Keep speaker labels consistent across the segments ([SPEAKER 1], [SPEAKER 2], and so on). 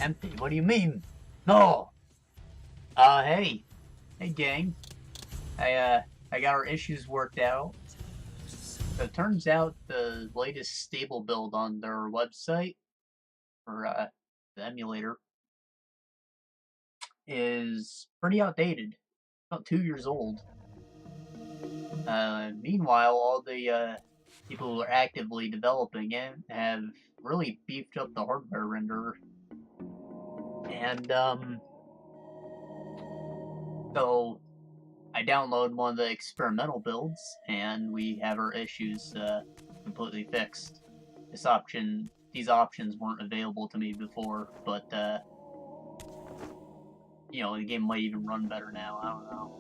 [SPEAKER 1] Empty? What do you mean? No! Hey. Hey, gang. I got our issues worked out. So it turns out the latest stable build on their website, for the emulator, is pretty outdated. About 2 years old. Meanwhile, all the people who are actively developing it have really beefed up the hardware renderer. And, so I downloaded one of the experimental builds, and we have our issues completely fixed. These options weren't available to me before, but you know, the game might even run better now. I don't know.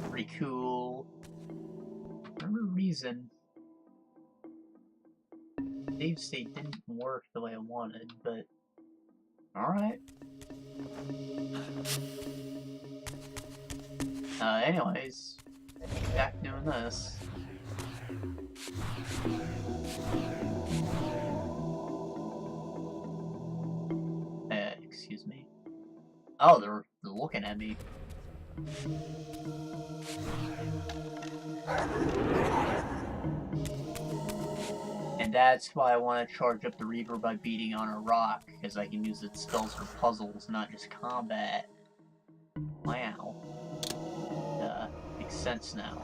[SPEAKER 1] Pretty cool. For whatever reason, save state didn't work the way I wanted, but alright. Anyways, back doing this. Excuse me. Oh, they're looking at me. And that's why I want to charge up the Reaver by beating on a rock, because I can use its spells for puzzles, not just combat. Wow. Makes sense now.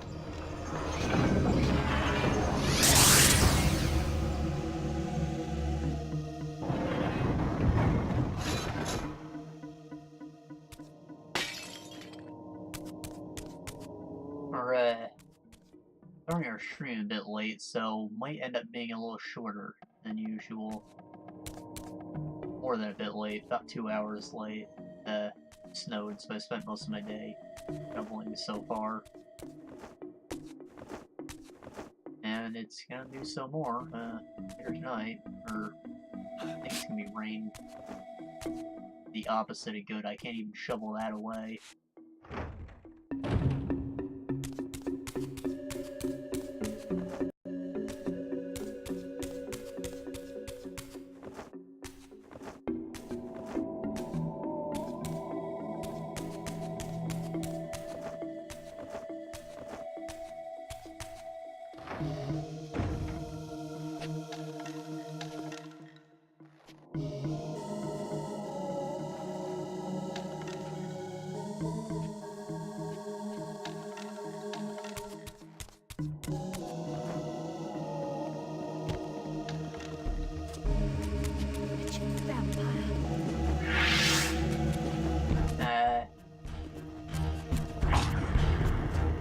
[SPEAKER 1] Starting our stream a bit late, so might end up being a little shorter than usual. More than a bit late, about 2 hours late. Snowed, so I spent most of my day traveling so far. And it's gonna do so more later tonight, or I think it's gonna be rain. The opposite of good, I can't even shovel that away.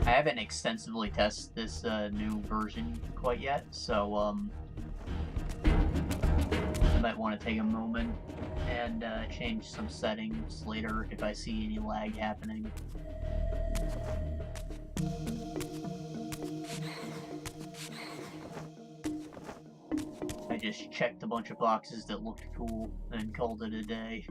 [SPEAKER 1] I haven't extensively tested this new version quite yet, so I might want to take a moment and change some settings later if I see any lag happening. I just checked a bunch of boxes that looked cool and called it a day.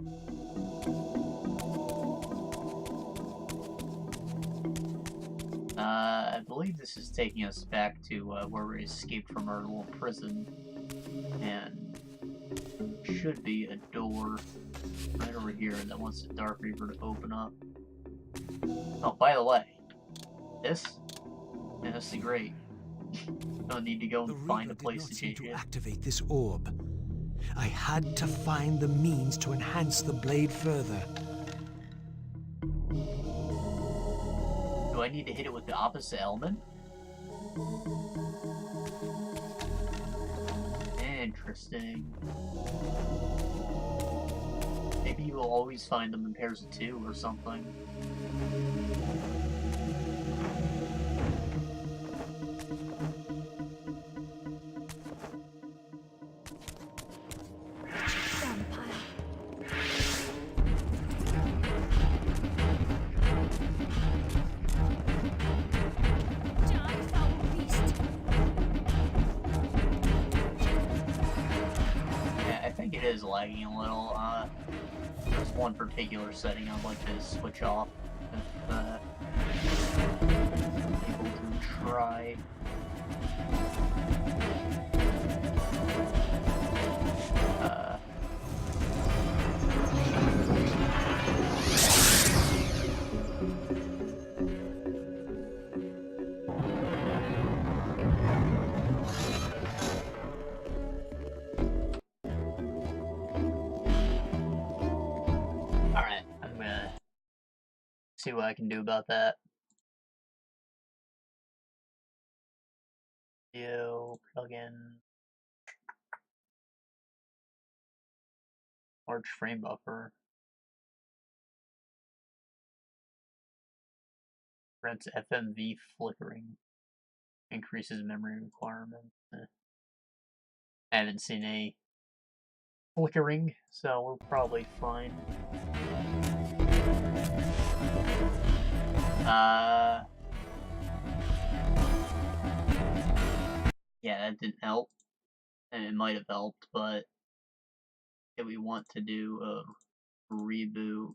[SPEAKER 1] I believe this is taking us back to where we escaped from our little prison, and should be a door right over here that wants the Dark Reaver to open up. Oh, by the way, this is great. Don't need to go and find a place to change it.
[SPEAKER 2] Activate this orb. I had to find the means to enhance the blade further.
[SPEAKER 1] Do I need to hit it with the opposite element? Interesting. Maybe you will always find them in pairs of 2 or something. It is lagging a little. There's one particular setting I'd like to switch off if able to try. Alright, I'm gonna see what I can do about that. Video, plugin, large frame buffer. Prevents FMV flickering. Increases memory requirements. I haven't seen any flickering, so we're probably fine. Yeah, that didn't help. And it might have helped, but if we want to do a reboot.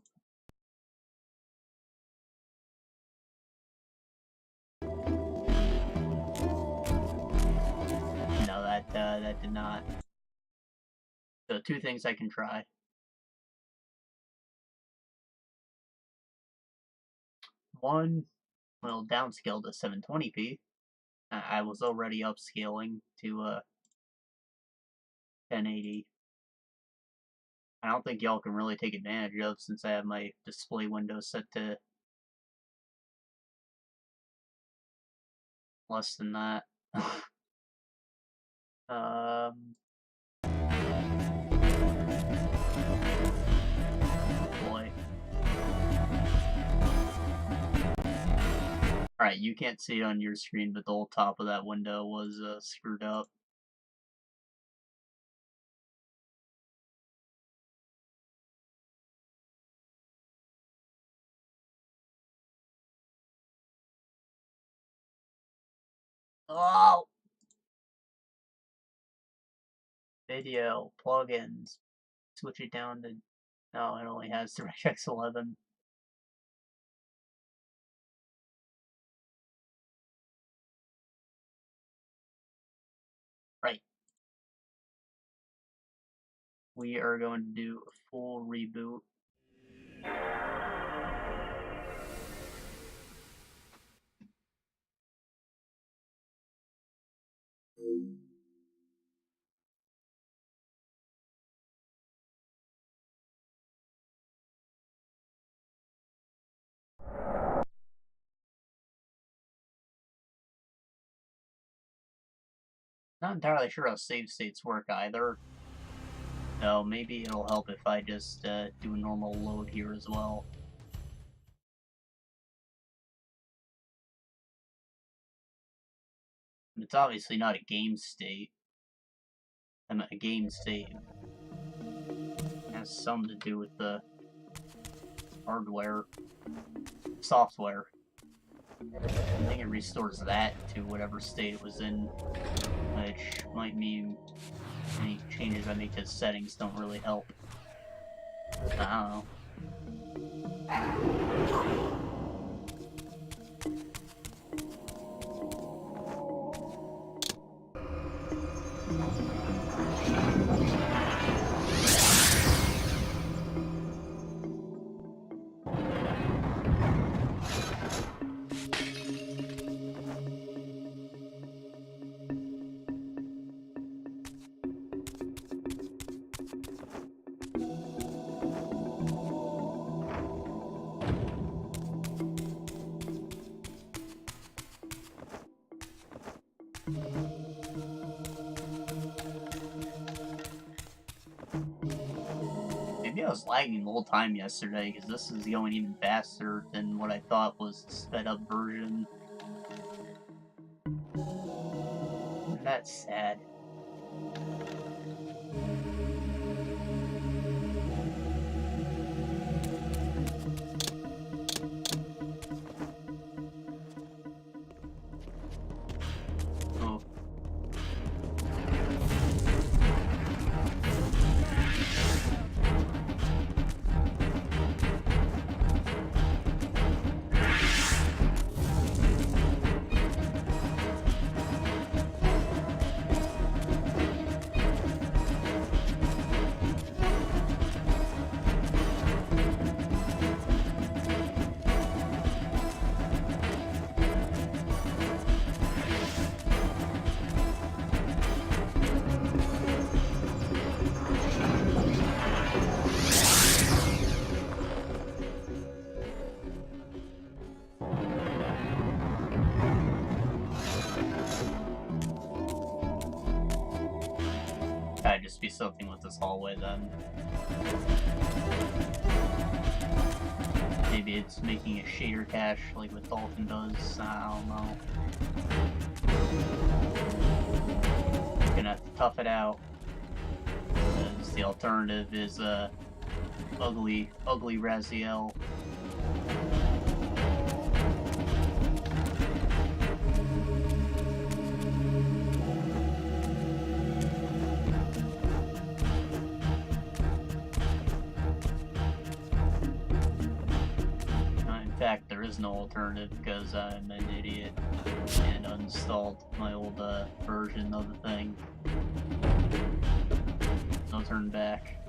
[SPEAKER 1] No, that did not. So 2 things I can try. One, well, downscale to 720p. I was already upscaling to 1080. I don't think y'all can really take advantage of since I have my display window set to less than that. Boy. Alright, you can't see it on your screen, but the whole top of that window was screwed up. Oh! Video, plugins. Switch it down to... No, it only has DirectX 11. Right. We are going to do a full reboot. Not entirely sure how save states work either. So maybe it'll help if I just do a normal load here as well. It's obviously not a game state. A game state has something to do with the hardware, software. I think it restores that to whatever state it was in, which might mean any changes I make to settings don't really help. I don't know. Maybe I was lagging the whole time yesterday, because this is going even faster than what I thought was the sped up version. That's sad. Oh. be something with this hallway then. Maybe it's making a shader cache like what Dolphin does. I don't know. Gonna have to tough it out. Because the alternative is ugly Raziel. In fact, there is no alternative because I'm an idiot and uninstalled my old version of the thing. No turn back.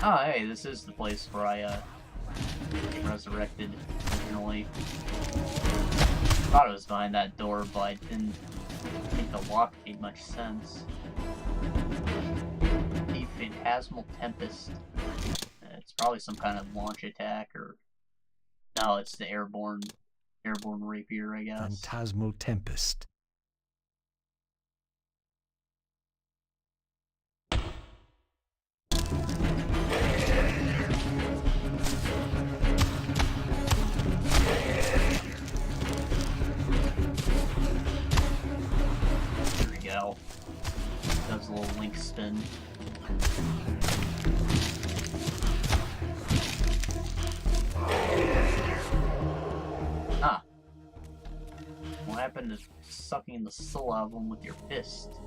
[SPEAKER 1] Oh, hey, this is the place where I resurrected originally. Thought it was behind that door, but I didn't think the lock made much sense. The Phantasmal Tempest. It's probably some kind of launch attack, or no, it's the airborne rapier, I guess.
[SPEAKER 2] Phantasmal Tempest.
[SPEAKER 1] There we go. Does a little link spin. Ah. What happened to sucking the soul out of them with your fist?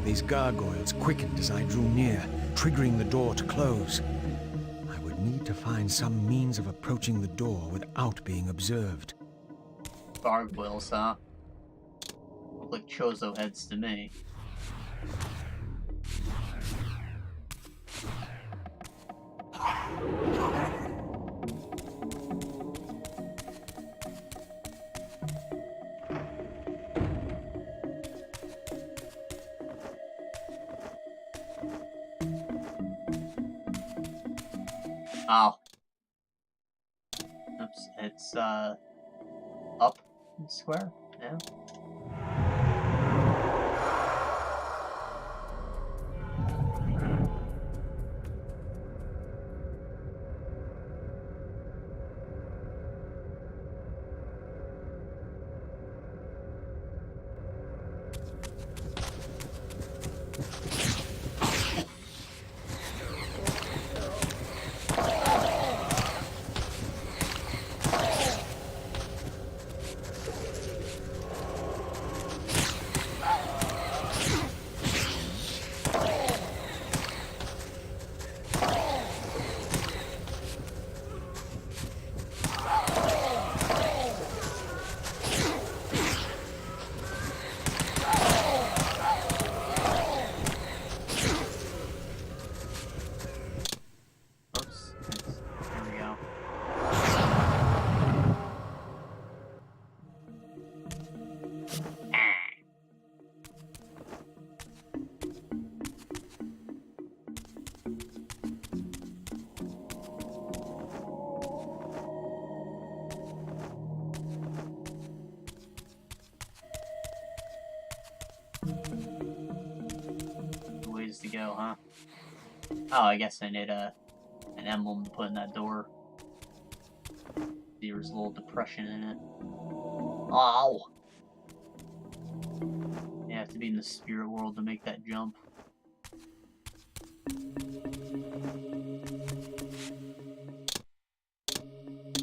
[SPEAKER 2] These gargoyles quickened as I drew near, triggering the door to close. I would need to find some means of approaching the door without being observed.
[SPEAKER 1] Gargoyles, huh? Look like Chozo heads to me. Oh. Oops, it's, up square? Yeah. Ways to go, huh? Oh, I guess I need an emblem to put in that door. There's a little depression in it. Ow! You have to be in the spirit world to make that jump.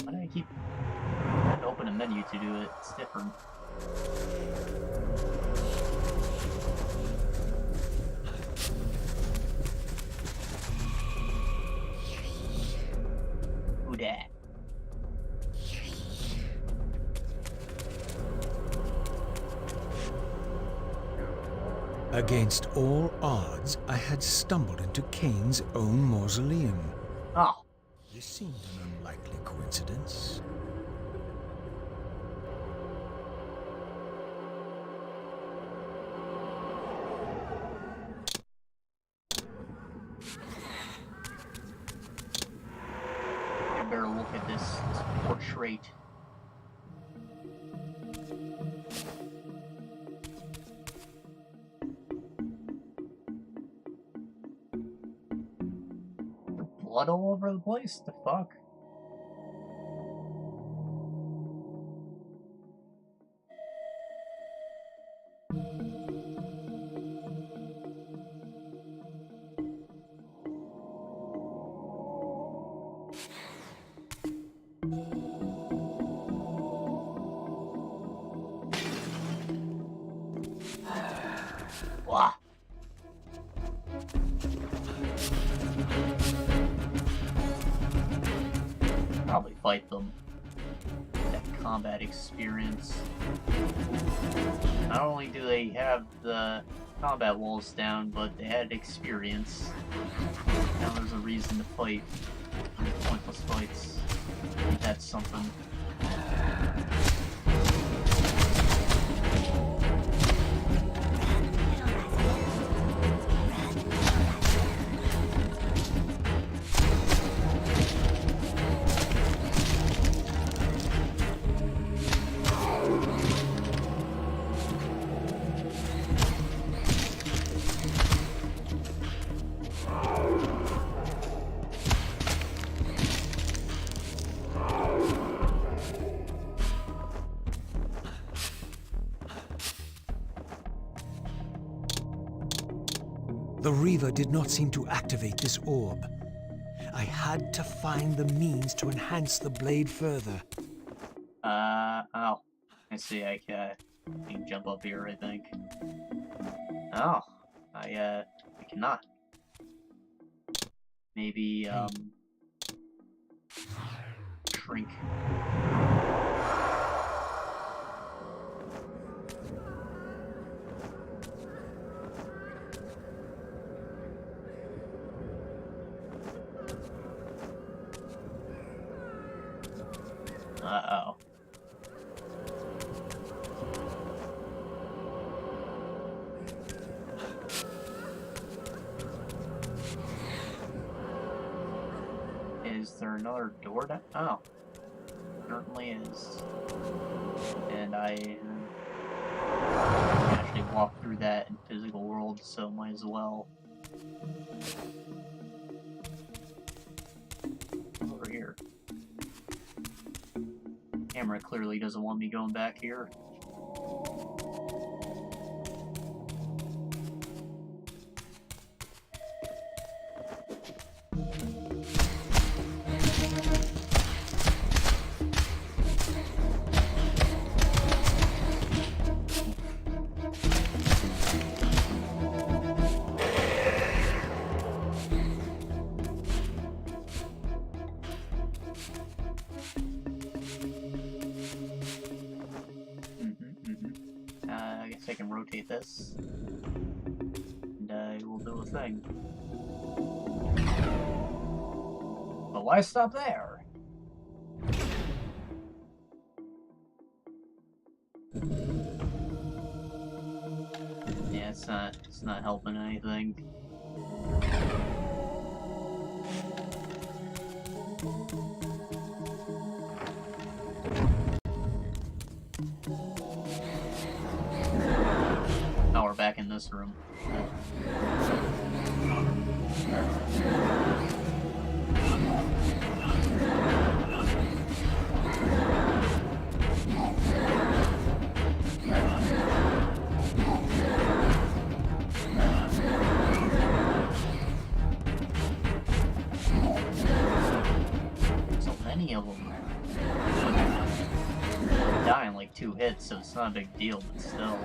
[SPEAKER 1] Why do I keep trying to open a menu to do it? It's different. Who dat?
[SPEAKER 2] Against all odds, I had stumbled into Kain's own mausoleum.
[SPEAKER 1] Oh.
[SPEAKER 2] This seemed an unlikely coincidence.
[SPEAKER 1] Portrait. Blood all over the place? The fuck? Blah. Probably fight them. That combat experience. Not only do they have the combat walls down, but they had experience. Now there's a reason to fight. Pointless fights. That's something.
[SPEAKER 2] The Reaver did not seem to activate this orb. I had to find the means to enhance the blade further.
[SPEAKER 1] Oh. I see, I can jump up here, I think. Oh. I cannot. Maybe, shrink. Uh-oh. Is there another door down? Oh. Certainly is. And I can actually walk through that in physical world, so might as well. Over here. Camera clearly doesn't want me going back here. I guess I can rotate this, and I will do a thing. But why stop there? Yeah, it's not helping anything. Now we're back in this room. So many of them. Die in like 2 hits, so it's not a big deal, but still.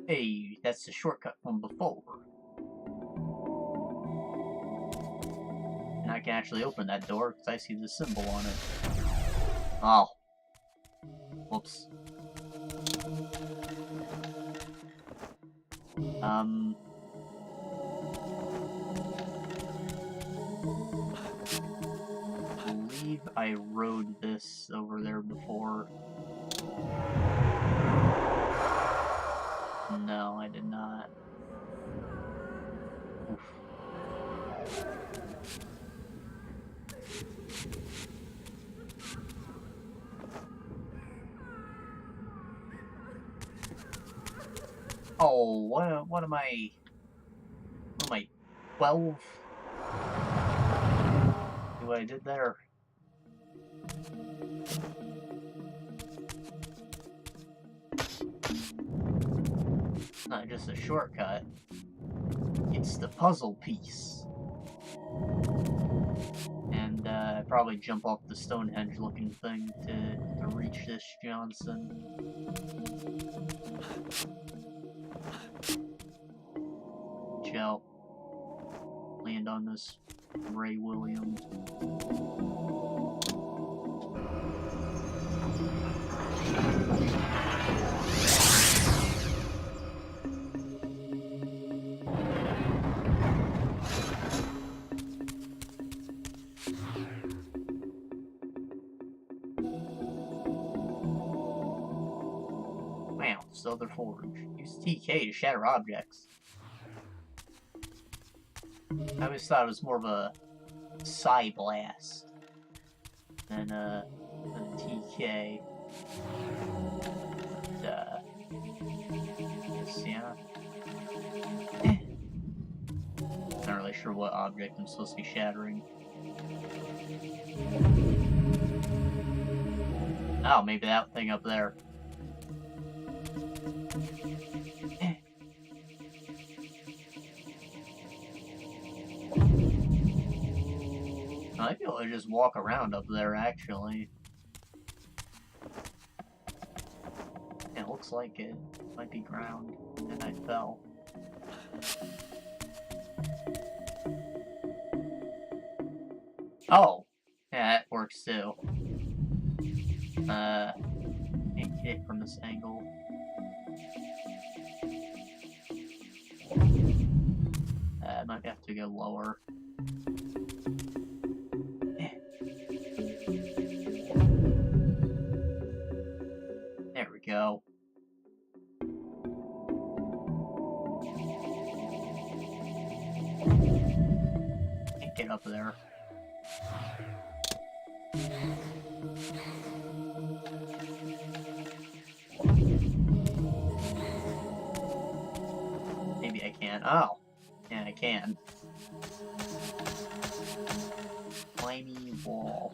[SPEAKER 1] Hey, that's the shortcut from before. And I can actually open that door because I see the symbol on it. Oh. Whoops. believe I rode this over there before. No, I did not. Oof. Oh, what am I? 12? See what I did there? Not just a shortcut. It's the puzzle piece. And probably jump off the Stonehenge-looking thing to reach this Johnson. Out. Land on this Ray Williams. Wow, Southern Forge. Use TK to shatter objects. I always thought it was more of a Psy Blast than a TK. Yeah. Not really sure what object I'm supposed to be shattering. Oh, maybe that thing up there. I might be able to just walk around up there, actually. It looks like it might be ground, and I fell. Oh! Yeah, that works too. Can't hit from this angle. I might have to go lower. There we go. Can't get up there. Maybe I can. Oh! Yeah, I can. Slimy wall.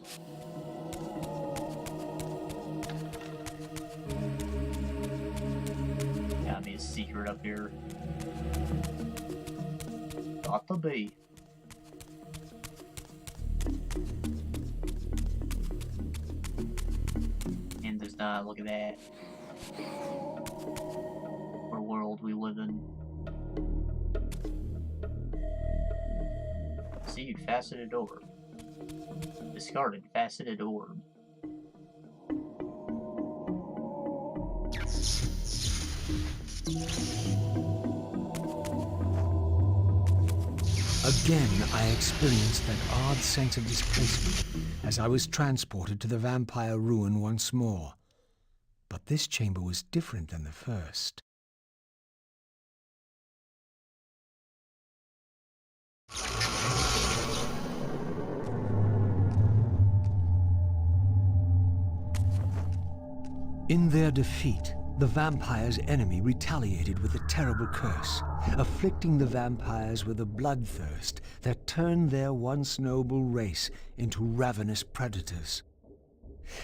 [SPEAKER 1] Got me a secret up here. Got to be. And there's not, look at that. What world we live in. See, faceted orb. Discarded faceted orb.
[SPEAKER 2] Again, I experienced that odd sense of displacement as I was transported to the vampire ruin once more. But this chamber was different than the first. In their defeat, the vampire's enemy retaliated with a terrible curse, afflicting the vampires with a bloodthirst that turned their once noble race into ravenous predators.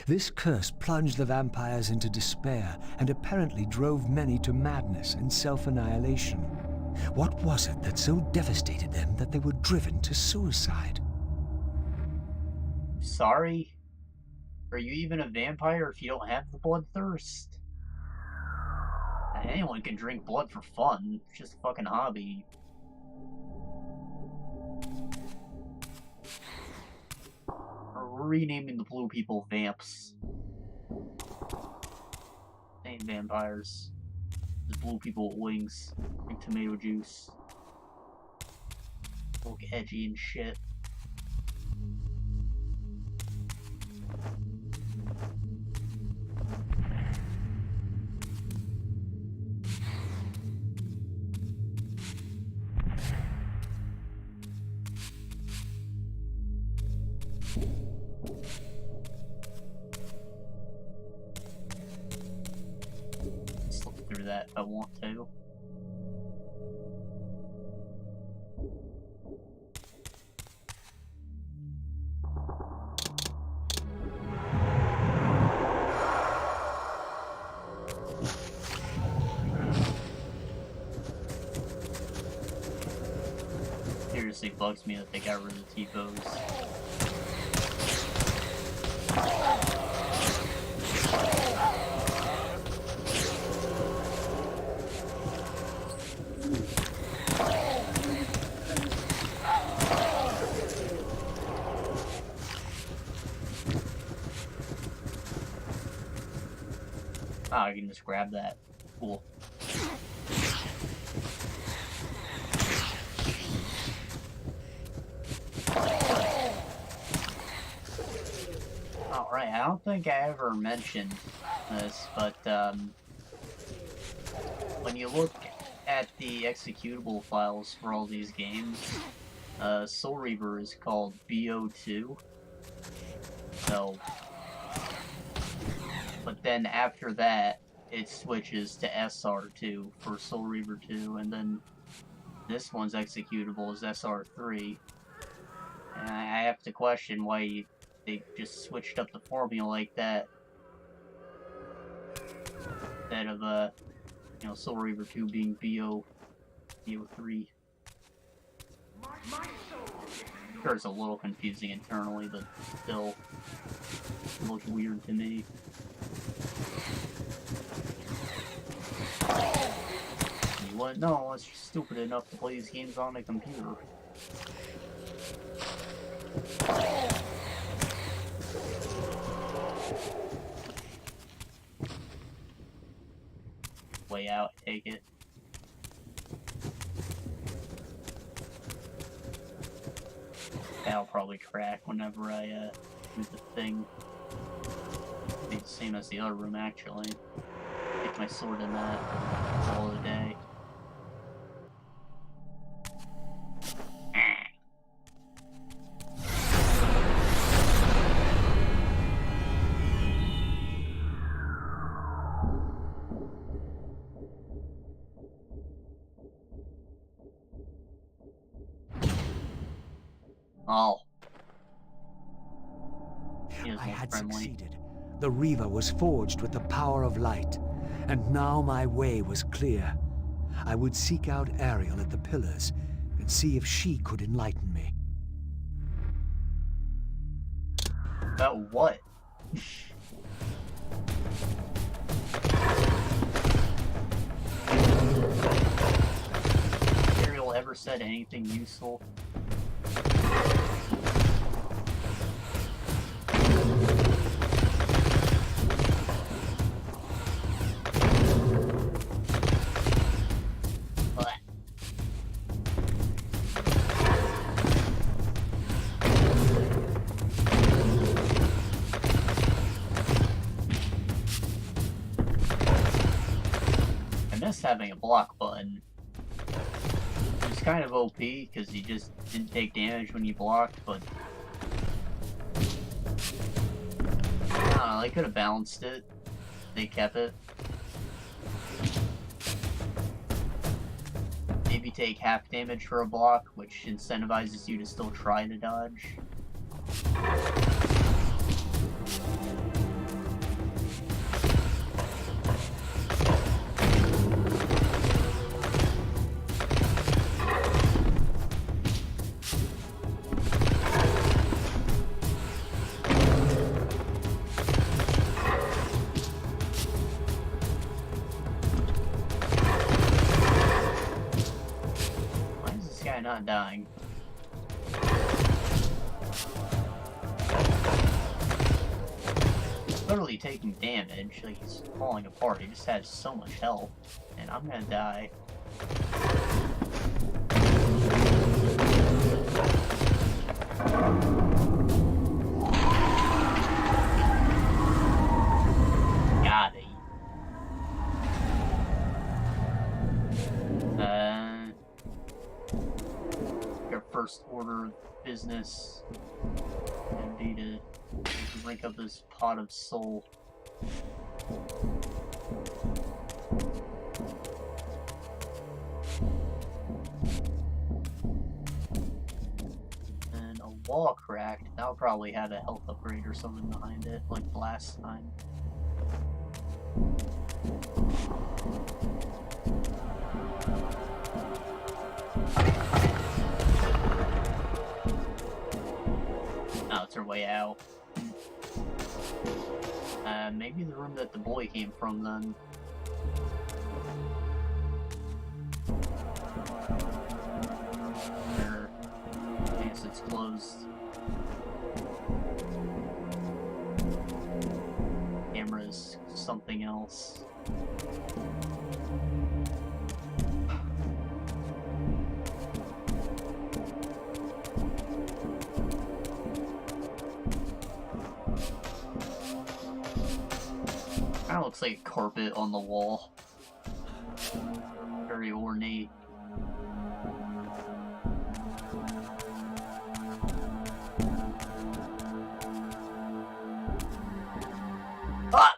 [SPEAKER 2] This curse plunged the vampires into despair and apparently drove many to madness and self-annihilation. What was it that so devastated them that they were driven to suicide?
[SPEAKER 1] Sorry? Are you even a vampire if you don't have the bloodthirst? Anyone can drink blood for fun. It's just a fucking hobby. We're renaming the blue people vamps. They ain't vampires. Just blue people with wings. Drink tomato juice. Look edgy and shit. Let's look through that if I want to. Seriously bugs me that they got rid of the T-pose. Ah, I can just grab that. Cool. Alright, I don't think I ever mentioned this, but when you look at the executable files for all these games, Soul Reaver is called BO2. So, but then after that, it switches to SR2 for Soul Reaver 2, and then this one's executable is SR3. And I have to question why they just switched up the formula like that, instead of you know, Soul Reaver 2 being BO3. Sure, it's a little confusing internally, but still it looks weird to me. You wouldn't know unless you're stupid enough to play these games on a computer. Way out, take it. That'll probably crack whenever I do the thing. It'll be the same as the other room, actually. Take my sword in that all the day. Oh.
[SPEAKER 2] I had succeeded. The Reaver was forged with the power of light, and now my way was clear. I would seek out Ariel at the pillars and see if she could enlighten me.
[SPEAKER 1] About what? Ariel ever said anything useful? Having a block button. It's kind of OP because you just didn't take damage when you blocked, but I don't know, they could have balanced it. They kept it. Maybe take half damage for a block, which incentivizes you to still try to dodge. Not dying. Literally taking damage, like he's falling apart. He just has so much health, and I'm gonna die. Got it. Your first order of business. And be to drink up this pot of soul. And a wall cracked. That'll probably have a health upgrade or something behind it, like last time. Oh, it's our way out. Maybe the room that the boy came from, then. Or, I guess it's closed. Camera's something else. Kinda looks like a carpet on the wall. Very ornate. Ah!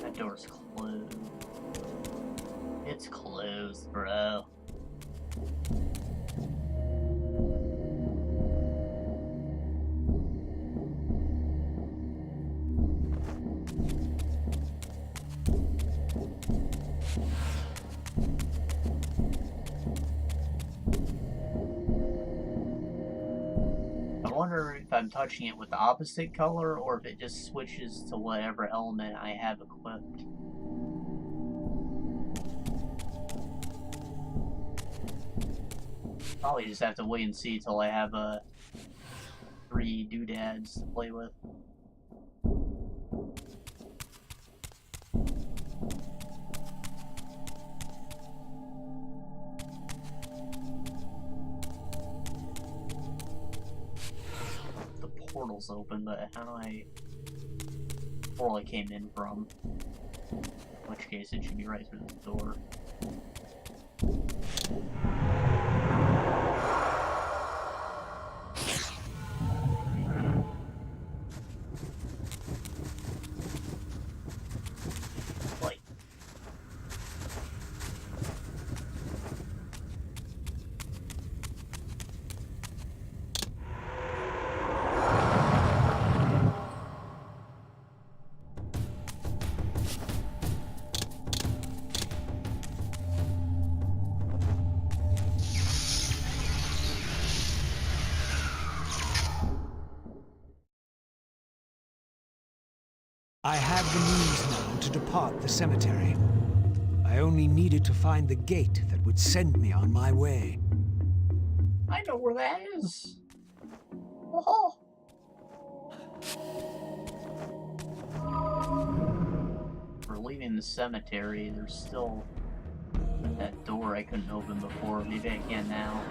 [SPEAKER 1] That door's closed. It's closed, bro. I wonder if I'm touching it with the opposite color or if it just switches to whatever element I have equipped. Probably just have to wait and see till I have 3 doodads to play with. The portal's open, but how do I... Portal I came in from. In which case it should be right through the door.
[SPEAKER 2] I have the means now to depart the cemetery. I only needed to find the gate that would send me on my way.
[SPEAKER 1] I know where that is. Oh. We're leaving the cemetery. There's still that door I couldn't open before. Maybe I can now.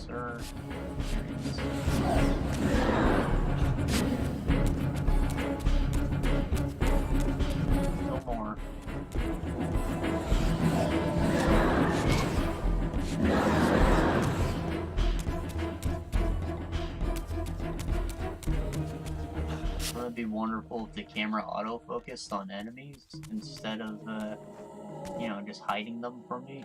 [SPEAKER 1] Sir. No more. Wouldn't it be wonderful if the camera autofocused on enemies instead of, you know, just hiding them from me?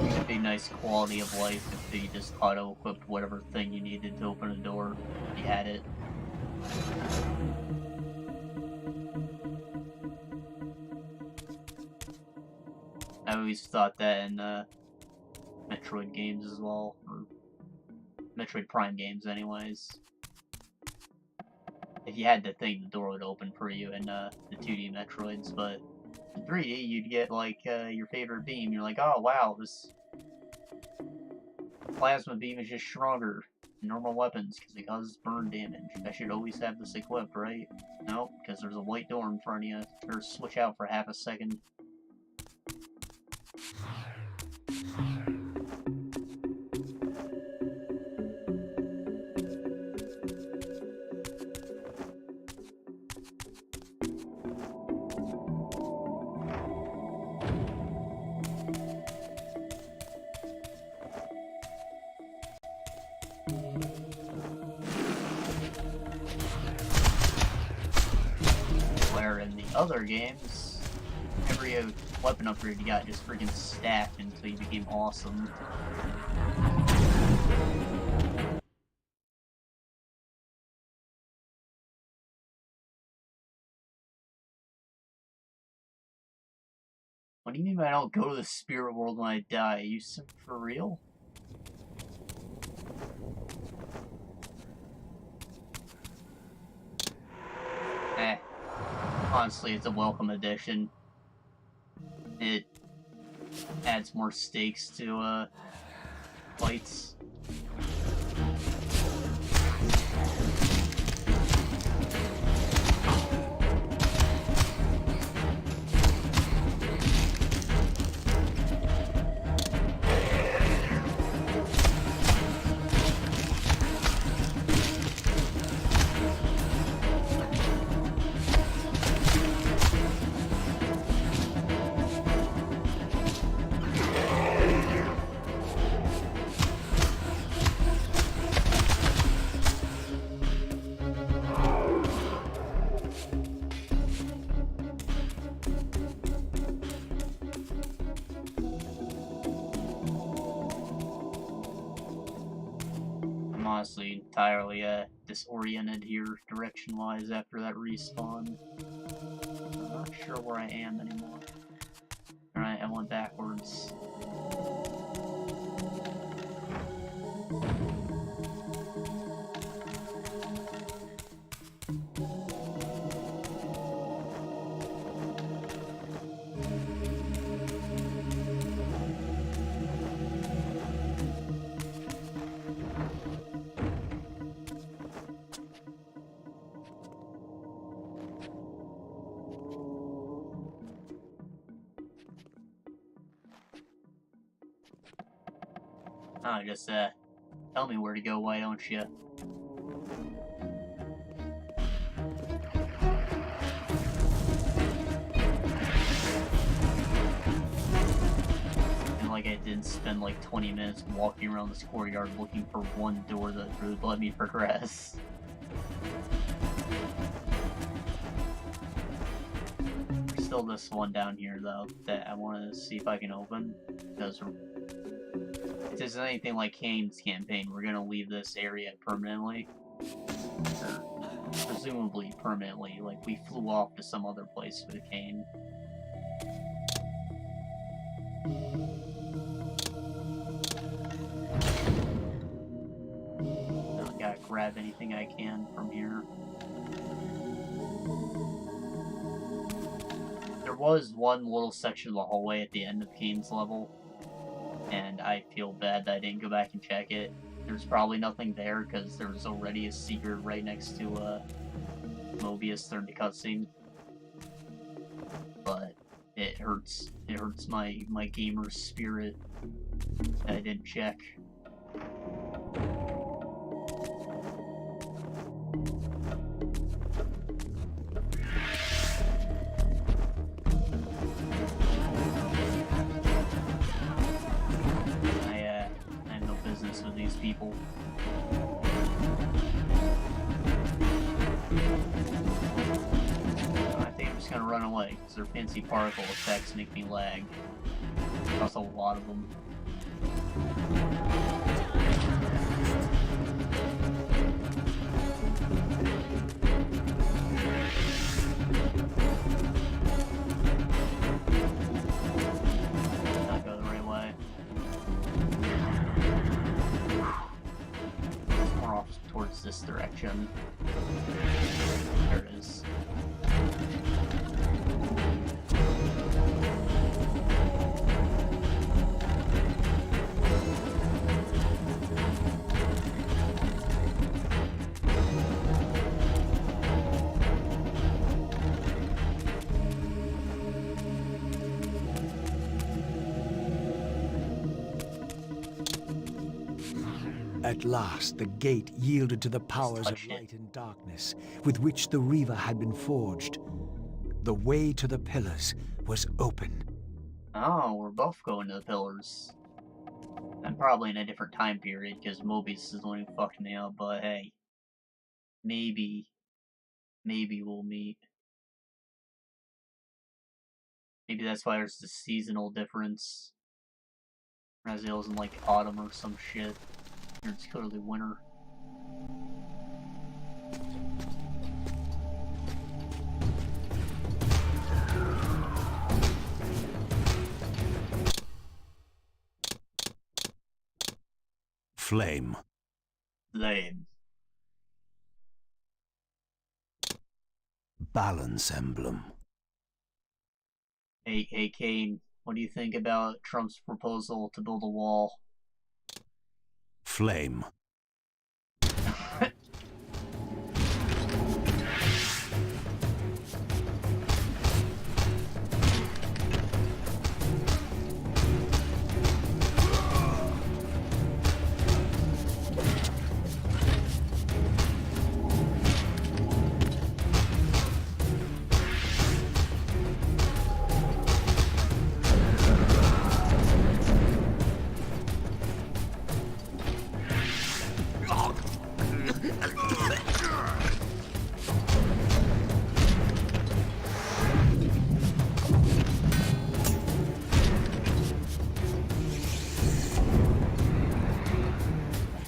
[SPEAKER 1] It'd be nice quality of life if you just auto-equipped whatever thing you needed to open a door, if you had it. I always thought that in Metroid games as well, or Metroid Prime games anyways. If you had to think, the door would open for you in the 2D Metroids, but in 3D you'd get like your favorite beam. You're like, oh wow, this plasma beam is just stronger than normal weapons because it causes burn damage. I should always have this equipped, right? Nope, because there's a white door in front of you. Or switch out for half a second. Where in the other games, every weapon upgrade you got just freaking stacked until you became awesome. What do you mean by I don't go to the spirit world when I die? You for real? Eh. Honestly, it's a welcome addition. It adds more stakes to, fights. I'm honestly entirely disoriented here direction-wise after that respawn. I'm not sure where I am anymore. Alright, I went backwards. Oh, just, tell me where to go, why don't you? And like I did spend like 20 minutes walking around this courtyard looking for one door that would let me progress. There's still this one down here, though, that I want to see if I can open, because if there's anything like Kain's campaign, we're gonna leave this area permanently. Or presumably permanently, like we flew off to some other place with Kain. I gotta grab anything I can from here. There was one little section of the hallway at the end of Kain's level, and I feel bad that I didn't go back and check it. There's probably nothing there because there was already a secret right next to Mobius during the cutscene. But it hurts. It hurts my gamer spirit that I didn't check. With these people. I think I'm just gonna run away, because their fancy particle effects make me lag. That's a lot of them. this direction. There it is.
[SPEAKER 2] At last, the gate yielded to the powers of light and darkness with which the Reaver had been forged. The way to the pillars was open.
[SPEAKER 1] Oh, we're both going to the pillars. I'm probably in a different time period because Mobius is the one who fucked me up, but hey. Maybe we'll meet. Maybe that's why there's this seasonal difference. Raziel's in like autumn or some shit. Or it's totally winter.
[SPEAKER 3] Flame.
[SPEAKER 1] Flame.
[SPEAKER 3] Balance emblem.
[SPEAKER 1] Hey, Kain, what do you think about Trump's proposal to build a wall?
[SPEAKER 3] Flame.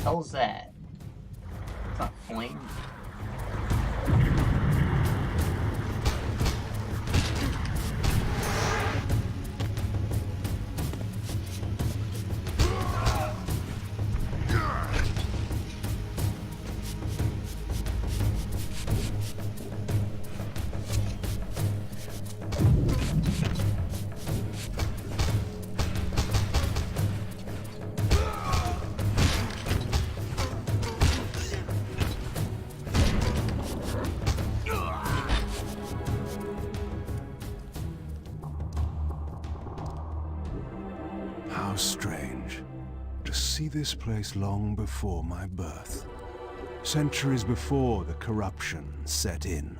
[SPEAKER 1] Hell's that? It's not flame.
[SPEAKER 3] How strange to see this place long before my birth. Centuries before the corruption set in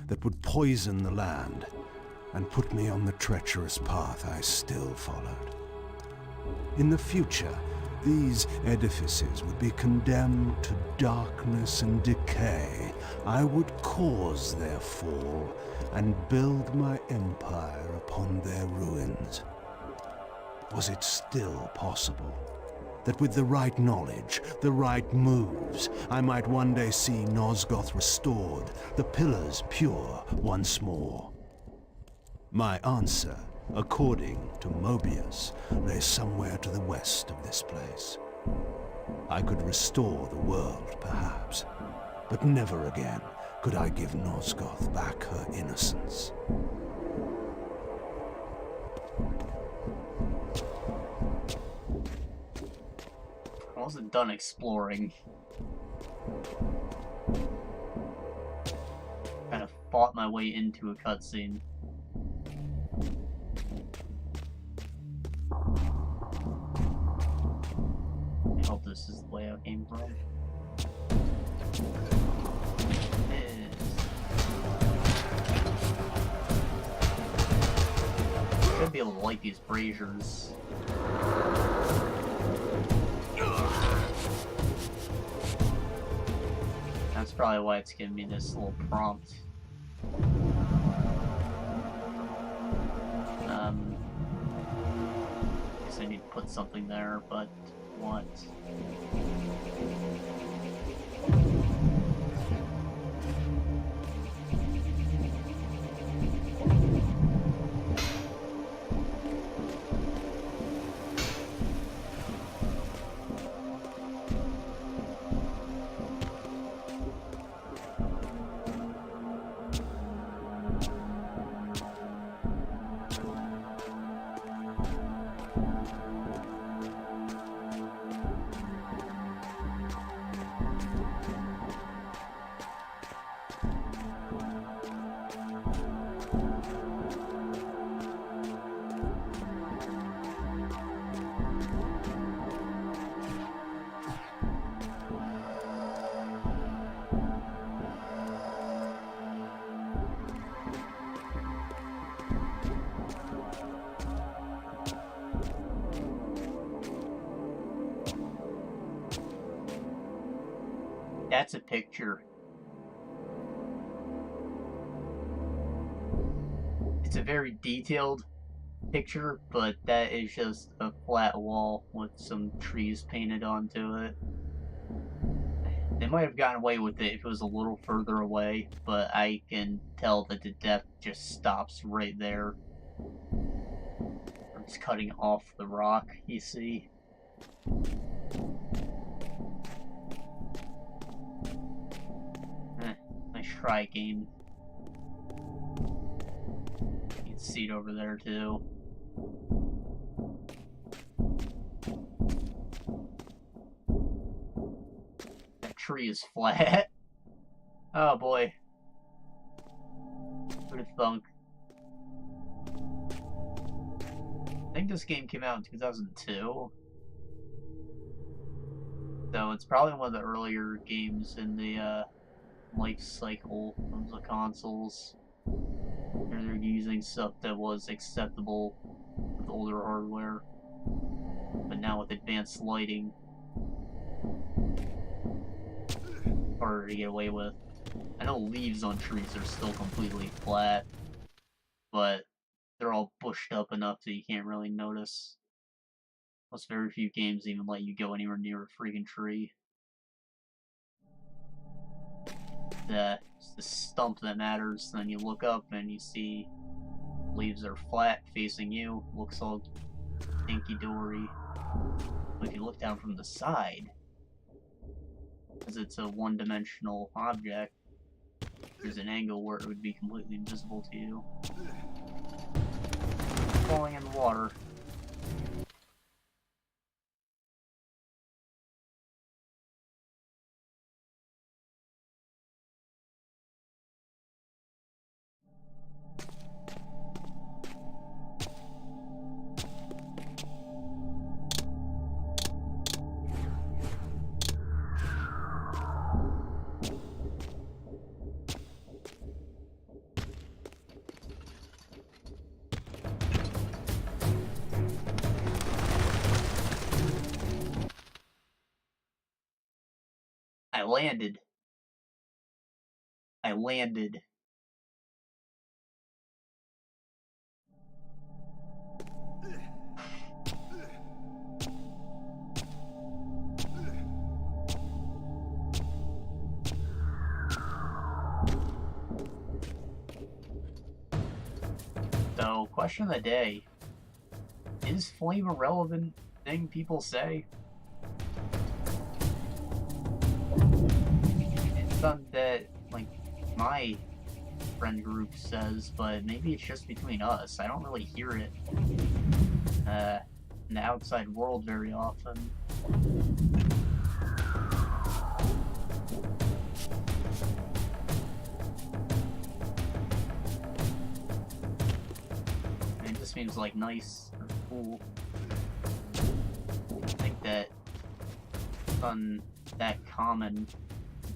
[SPEAKER 3] that would poison the land and put me on the treacherous path I still followed. In the future, these edifices would be condemned to darkness and decay. I would cause their fall and build my empire upon their ruins. Was it still possible that with the right knowledge, the right moves, I might one day see Nosgoth restored, the pillars pure once more? My answer, according to Mobius, lay somewhere to the west of this place. I could restore the world, perhaps, but never again could I give Nosgoth back her innocence.
[SPEAKER 1] I wasn't done exploring. Kind of fought my way into a cutscene. I hope this is the way I came from. It is. Should be able to light these braziers. That's probably why it's giving me this little prompt. Guess I need to put something there, but what? That's a picture. It's a very detailed picture, but that is just a flat wall with some trees painted onto it. They might have gotten away with it if it was a little further away, but I can tell that the depth just stops right there. It's cutting off the rock, you see. Nice try, game. You can see it over there, too. That tree is flat. Oh boy. Who'd have thunk? I think this game came out in 2002. So it's probably one of the earlier games in the life cycle of the consoles. Where they're using stuff that was acceptable with older hardware. But now with advanced lighting, harder to get away with. I know leaves on trees are still completely flat, but they're all bushed up enough that you can't really notice. Plus, very few games even let you go anywhere near a freaking tree. It's the stump that matters. Then you look up and you see leaves are flat facing you. Looks all dinky-dory. But if you look down from the side, because it's a one-dimensional object, there's an angle where it would be completely invisible to you. Falling in the water. I landed. I landed. So, question of the day. Is flame a relevant thing people say? It's something that, like, my friend group says, but maybe it's just between us. I don't really hear it in the outside world very often. It just seems like nice or cool. I think that something that common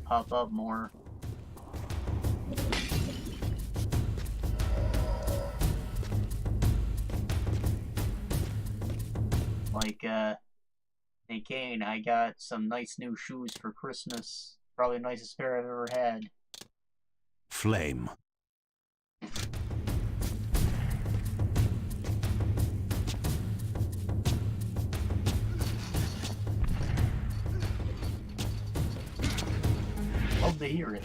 [SPEAKER 1] pop up more. Like, hey Kain, I got some nice new shoes for Christmas. Probably the nicest pair I've ever had.
[SPEAKER 3] Flame.
[SPEAKER 1] Love to hear it.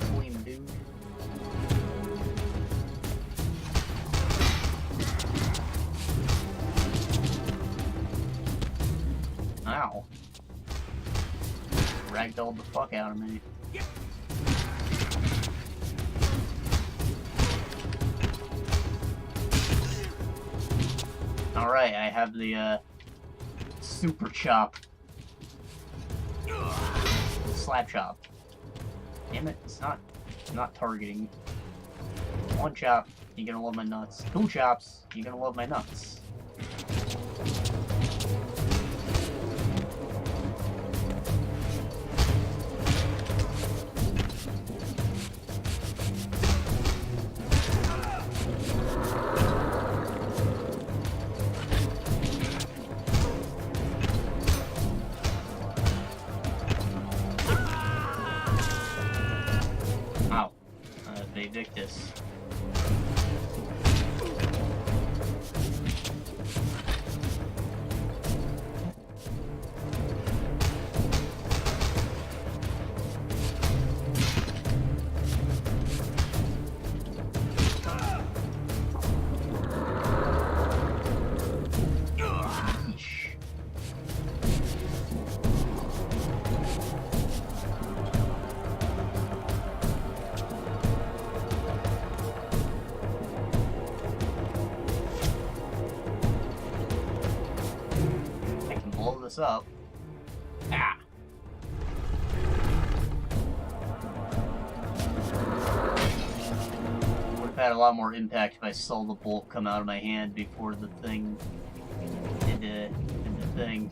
[SPEAKER 1] Flame dude. Ow. Ragdolled the fuck out of me. Alright, I have the, super chop. Slap chop. Damn it, it's not targeting. One chop, you're gonna love my nuts. Two chops, you're gonna love my nuts. Invictus. This up. Ah. Would have had a lot more impact if I saw the bolt come out of my hand before the thing did the thing.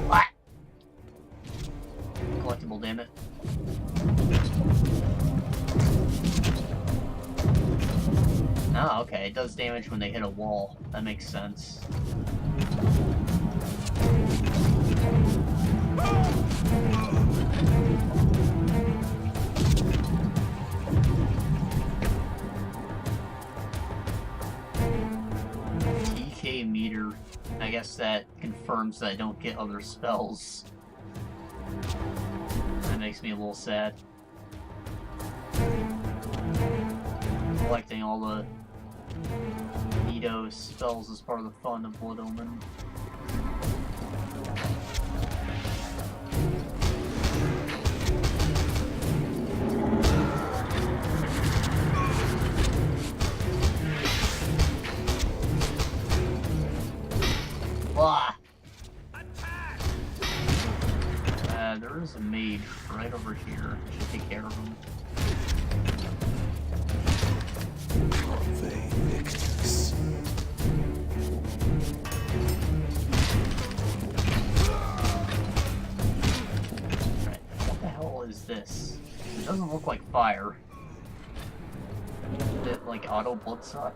[SPEAKER 1] What? Collectible, damn it. Oh, okay, it does damage when they hit a wall. That makes sense. TK meter. I guess that confirms that I don't get other spells. That makes me a little sad. Collecting all the Neato spells as part of the fun of Blood Omen. Blah! There is a mage right over here. I should take care of him.
[SPEAKER 3] Victus.
[SPEAKER 1] Right, what the hell is this? It doesn't look like fire. Is it like auto bloodsuck?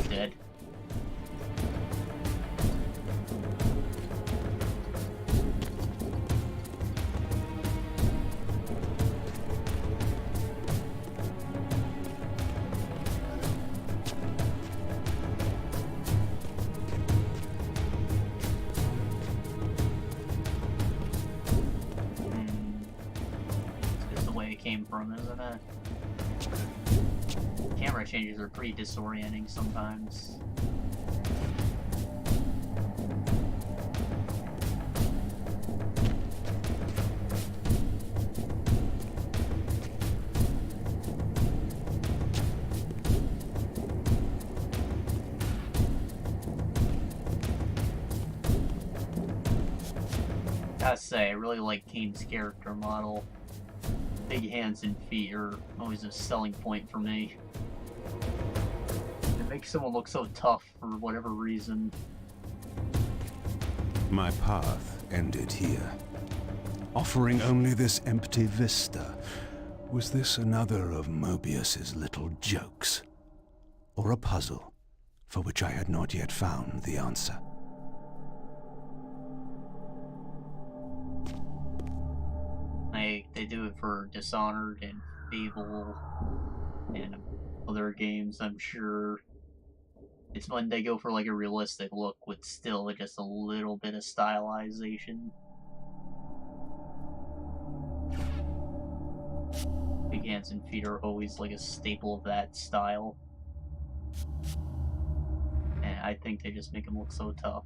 [SPEAKER 1] Dead. Came from, isn't it? Camera changes are pretty disorienting sometimes. Gotta say, I really like Kain's character model. Big hands and feet are always a selling point for me. It makes someone look so tough for whatever reason.
[SPEAKER 3] My path ended here, offering only this empty vista. Was this another of Mobius's little jokes? Or a puzzle for which I had not yet found the answer?
[SPEAKER 1] They do it for Dishonored and Fable and other games, I'm sure. It's when they go for like a realistic look with still just a little bit of stylization. Big hands and feet are always like a staple of that style. And I think they just make them look so tough.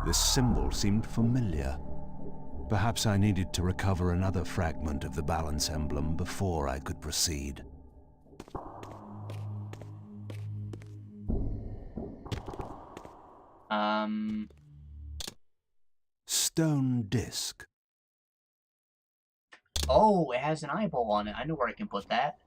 [SPEAKER 3] This symbol seemed familiar. Perhaps I needed to recover another fragment of the balance emblem before I could proceed. Stone disc.
[SPEAKER 1] Oh, it has an eyeball on it. I know where I can put that.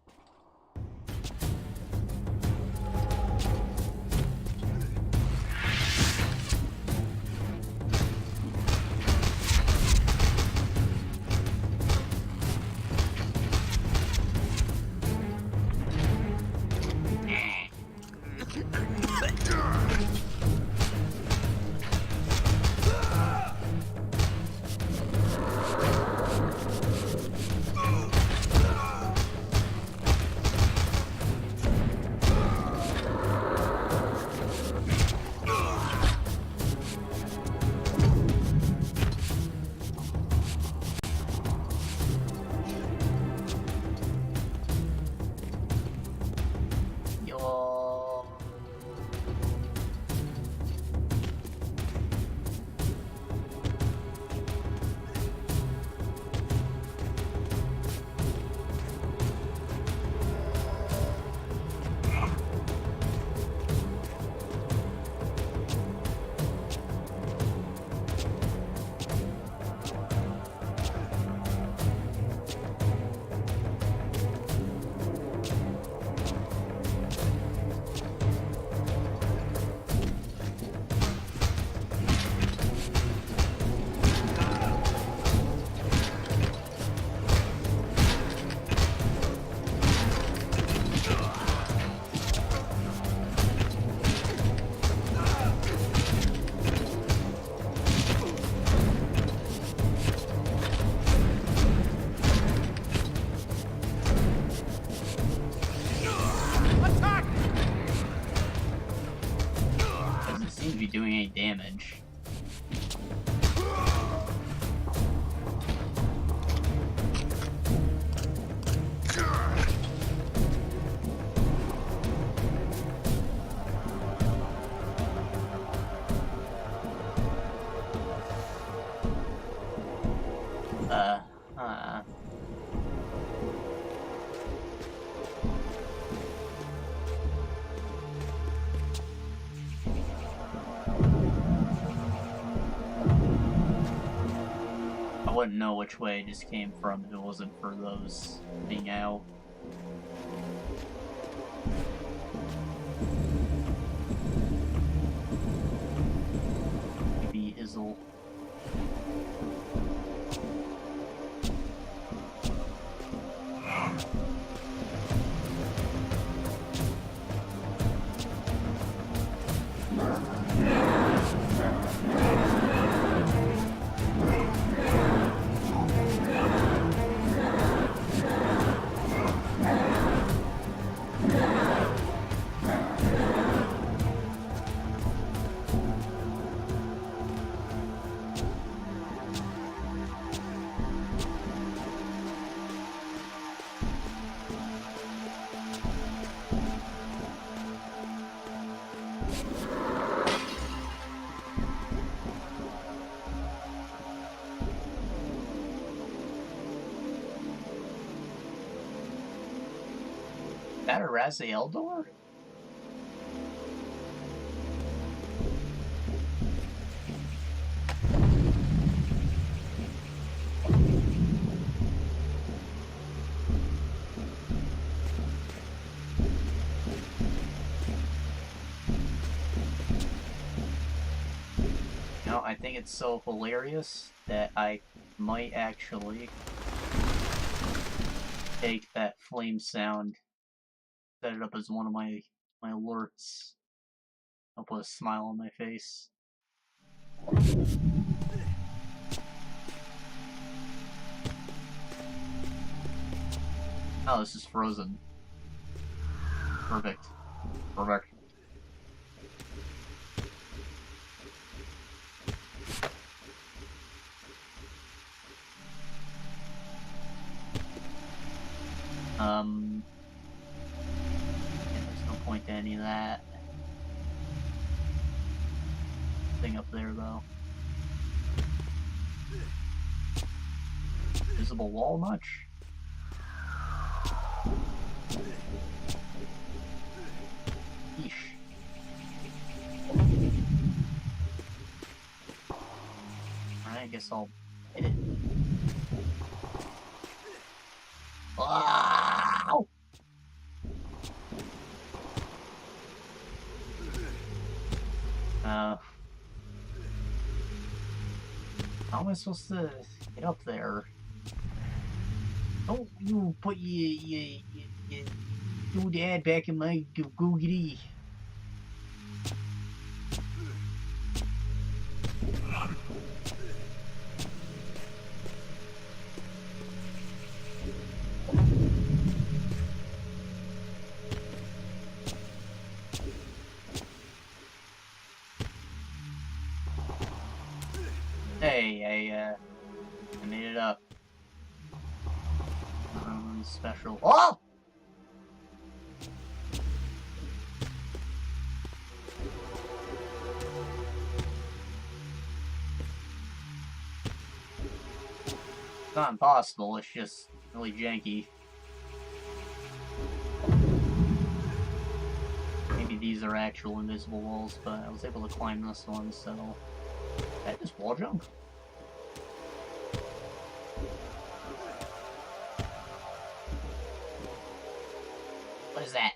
[SPEAKER 1] Doing any damage. I wouldn't know which way it just came from if it wasn't for those being out. Maybe Izzle. Is that a Raziel door? No, I think it's so hilarious that I might actually take that flame sound, set it up as one of my alerts. I'll put a smile on my face. Oh, this is frozen. Perfect. Perfect. There's no point to any of that. Thing up there, though. Visible wall much? Yeesh. Alright, I guess I'll hit it. Wow! How am I supposed to get up there? Don't you put your dad back in my googity. through. Oh! It's not impossible, it's just really janky. Maybe these are actual invisible walls, but I was able to climb this one, so... That just wall jump? What is that?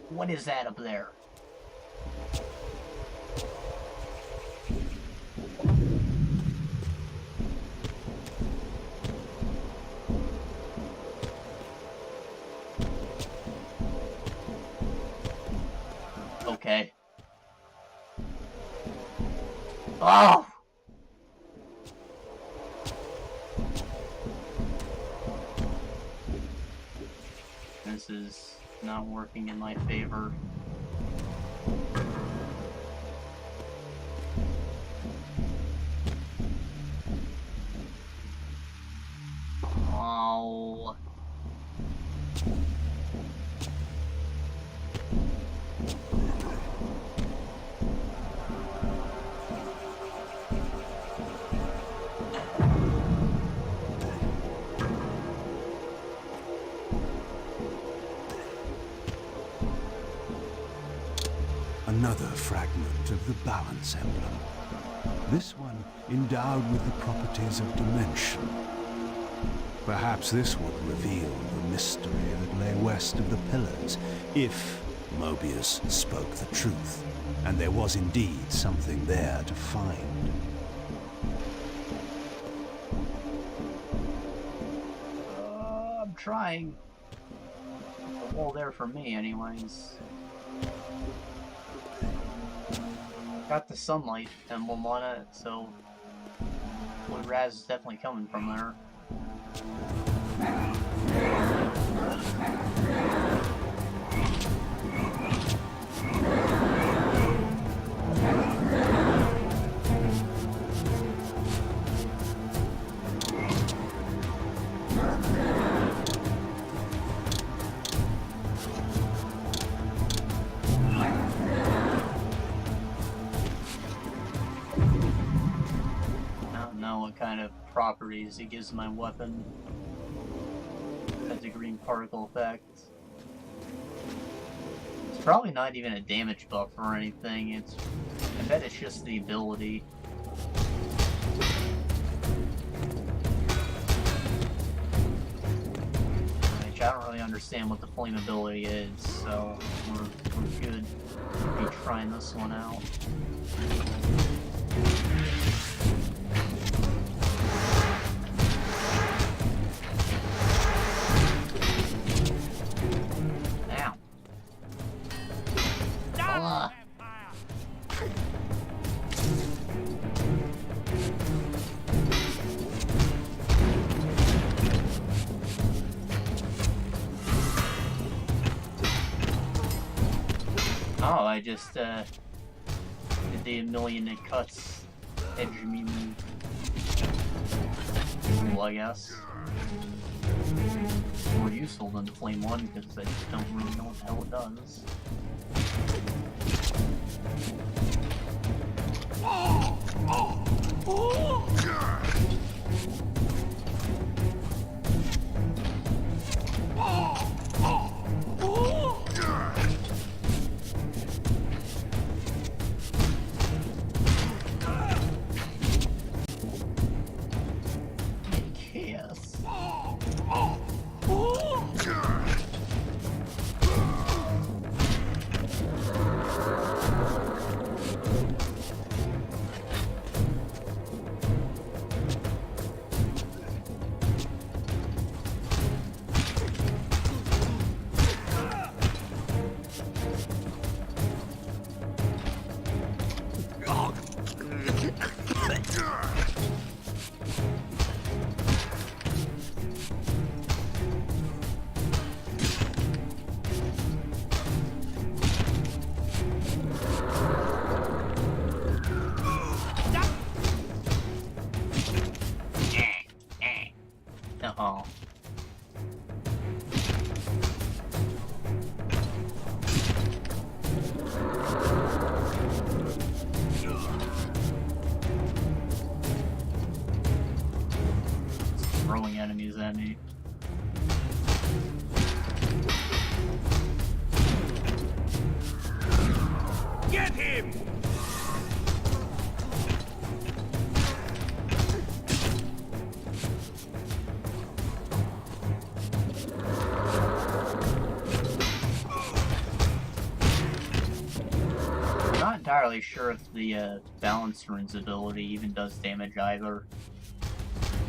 [SPEAKER 1] What is that up there? Okay. Oh! This is not working in my favor. Oh.
[SPEAKER 3] Another fragment of the balance emblem. This one endowed with the properties of dimension. Perhaps this would reveal the mystery that lay west of the pillars, if Mobius spoke the truth, and there was indeed something there to find.
[SPEAKER 1] I'm trying. A wall there for me, anyways. Got the sunlight emblem on it, so Raz is definitely coming from there. Kind of properties it gives my weapon. Has a green particle effect. It's probably not even a damage buff or anything. I bet it's just the ability. Which I don't really understand what the flame ability is, so we're good. We'll be trying this one out. Oh, I just did the million it cuts edge me move. Cool, I guess. More useful than Flame 1 because I just don't really know what the hell it does. at me.
[SPEAKER 4] Get him!
[SPEAKER 1] I'm not entirely sure if the balance rune's ability even does damage either.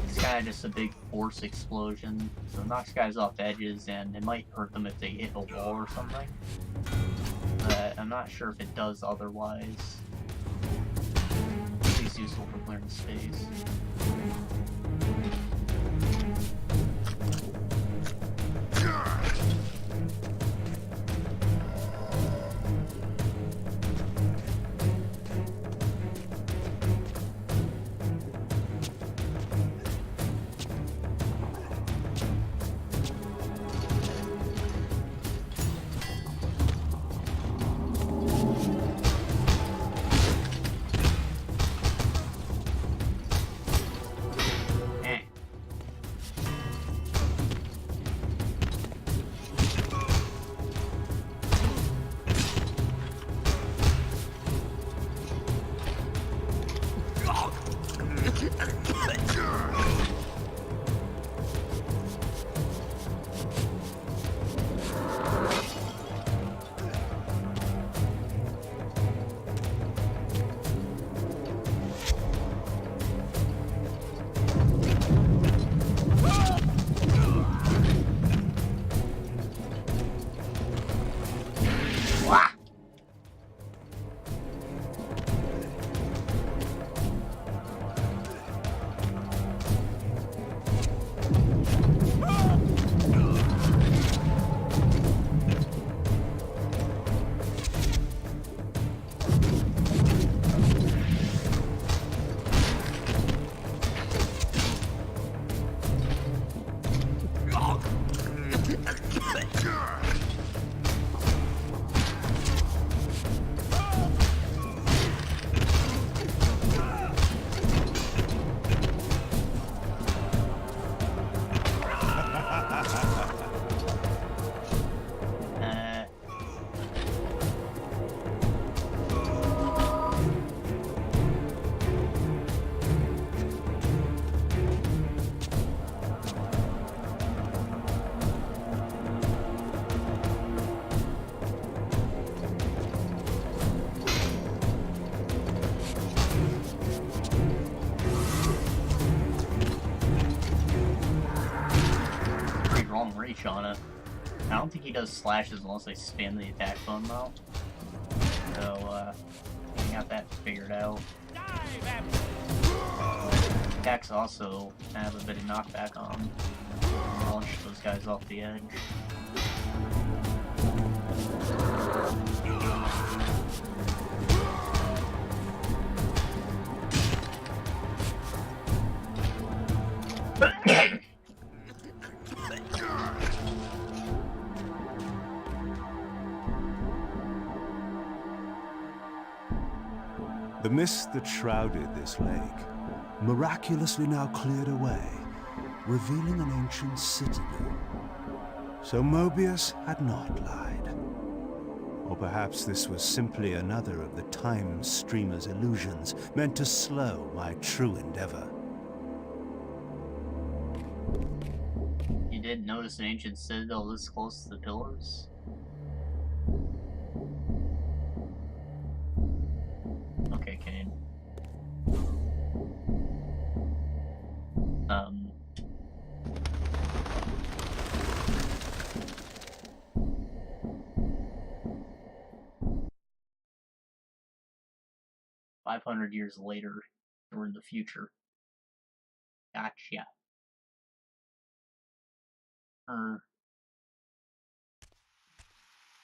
[SPEAKER 1] It's kind of just a big force explosion, so it knocks guys off edges, and it might hurt them if they hit a wall or something. But I'm not sure if it does otherwise. At least useful for clearing space. Reach on it. I don't think he does slashes unless I spam the attack button though. So, I got that figured out. Attacks also have a bit of knockback on them. Launch those guys off the edge.
[SPEAKER 3] The mist that shrouded this lake miraculously now cleared away, revealing an ancient citadel. So Mobius had not lied. Or perhaps this was simply another of the time streamer's illusions meant to slow my true endeavor.
[SPEAKER 1] You didn't notice an ancient citadel this close to the pillars? Okay, Kain. 500 years later, we're in the future. Gotcha.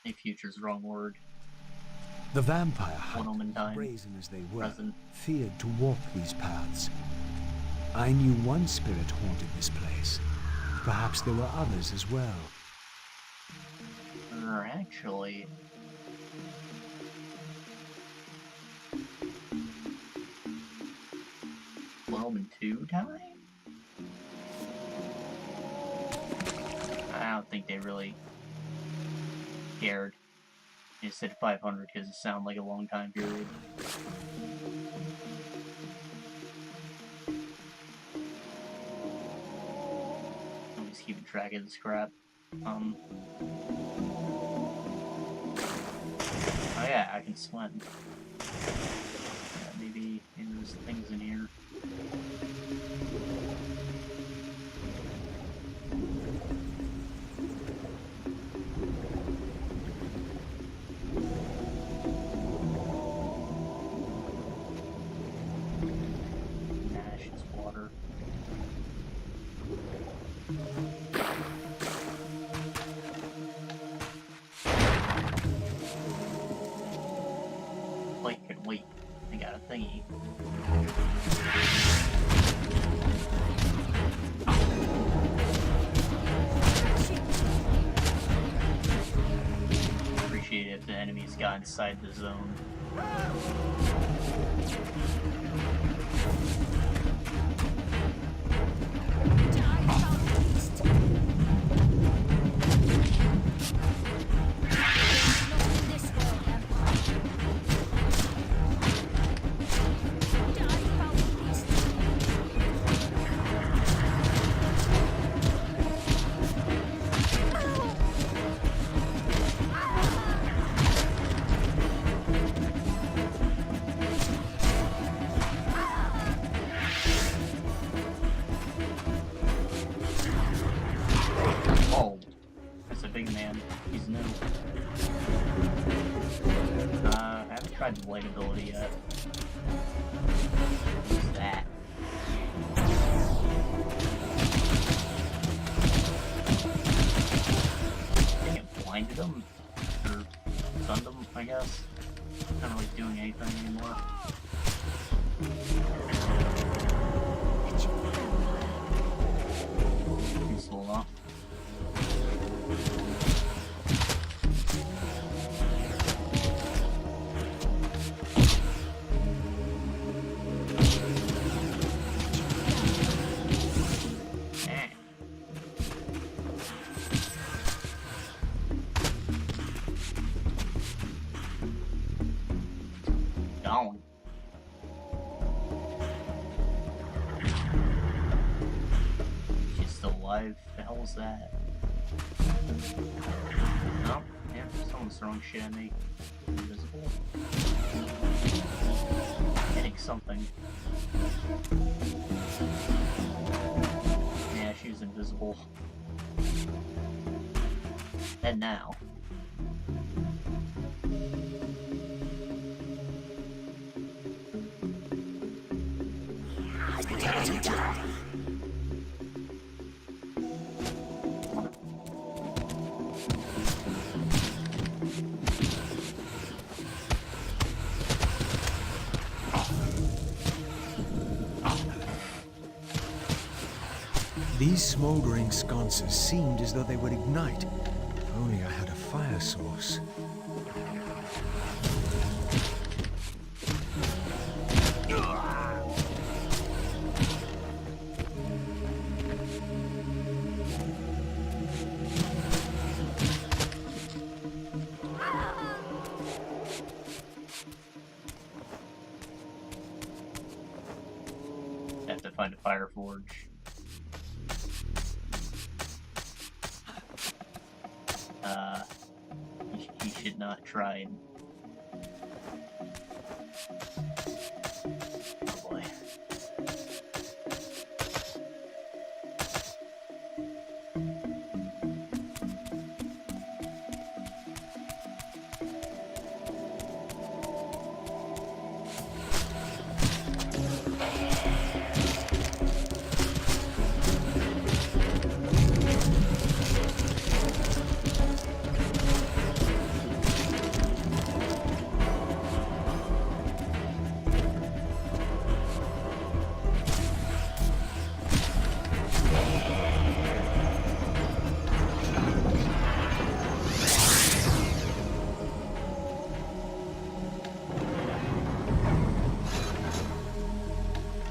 [SPEAKER 1] Maybe future's the wrong word.
[SPEAKER 2] The vampire
[SPEAKER 1] One
[SPEAKER 2] hunters, brazen as they were,
[SPEAKER 1] present.
[SPEAKER 2] feared to walk these paths. I knew one spirit haunted this place. Perhaps there were others as well.
[SPEAKER 1] Actually... Omen 2 time? don't think they really cared. They said 500 because it sounded like a long time period. I'm just keeping track of this crap. Oh yeah, I can swim. Yeah, maybe there's things in here. Wait, I got a thingy. Appreciate it if the enemies got inside the zone. Tried the light ability yet. What's that? I think it blinded him? Or stunned him, I guess. Not really doing anything anymore. Useful enough. Down. She's still alive. The hell was that? No? Yeah, someone's throwing shit at me. Invisible. Hitting something. Yeah, she was invisible. And now.
[SPEAKER 2] These smoldering sconces seemed as though they would ignite. If only I had a fire source.
[SPEAKER 1] Have to find a fire forge. He should not try and... Oh boy.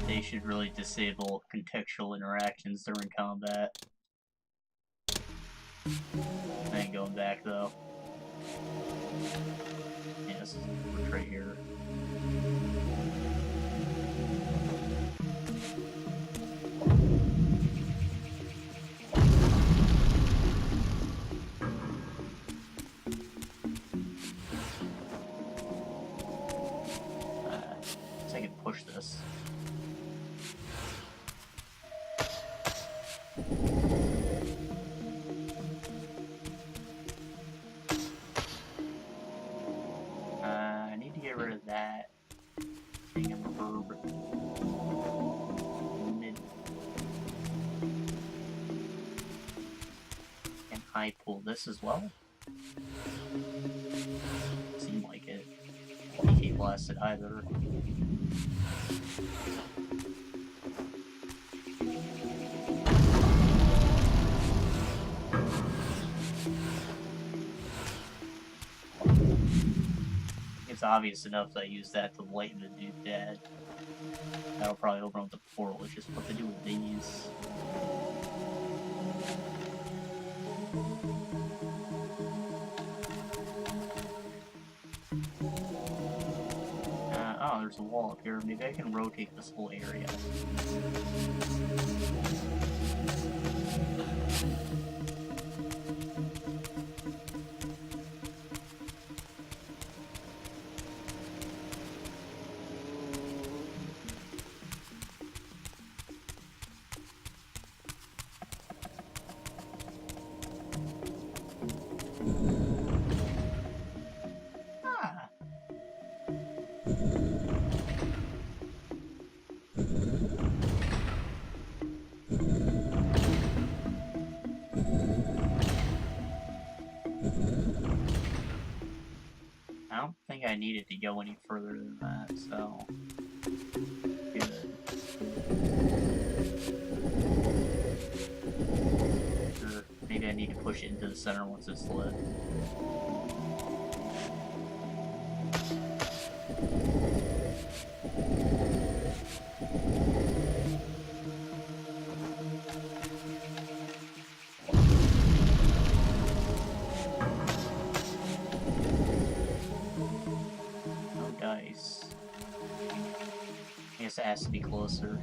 [SPEAKER 1] They should really disable contextual interactions during combat. I ain't going back though. Yeah, this is right here. I can push this. I need to get rid of that thing of a herb. Can I pull this as well? Seemed like it. Can't blast it either. It's obvious enough that I use that to lighten the dude dead. That'll probably open up the portal. It's just what to do with these. Oh, there's a wall up here. Maybe I can rotate this whole area. I don't think I needed to go any further than that, so good. Or maybe I need to push it into the center once it's lit. I guess it has to be closer.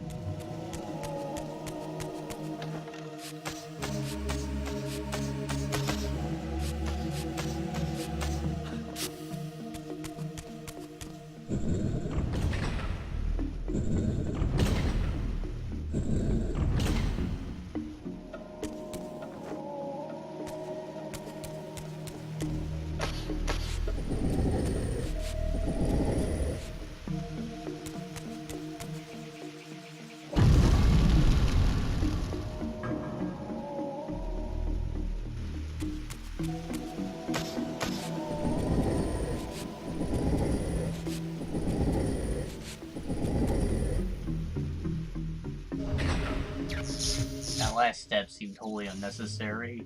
[SPEAKER 1] That last step seemed wholly unnecessary.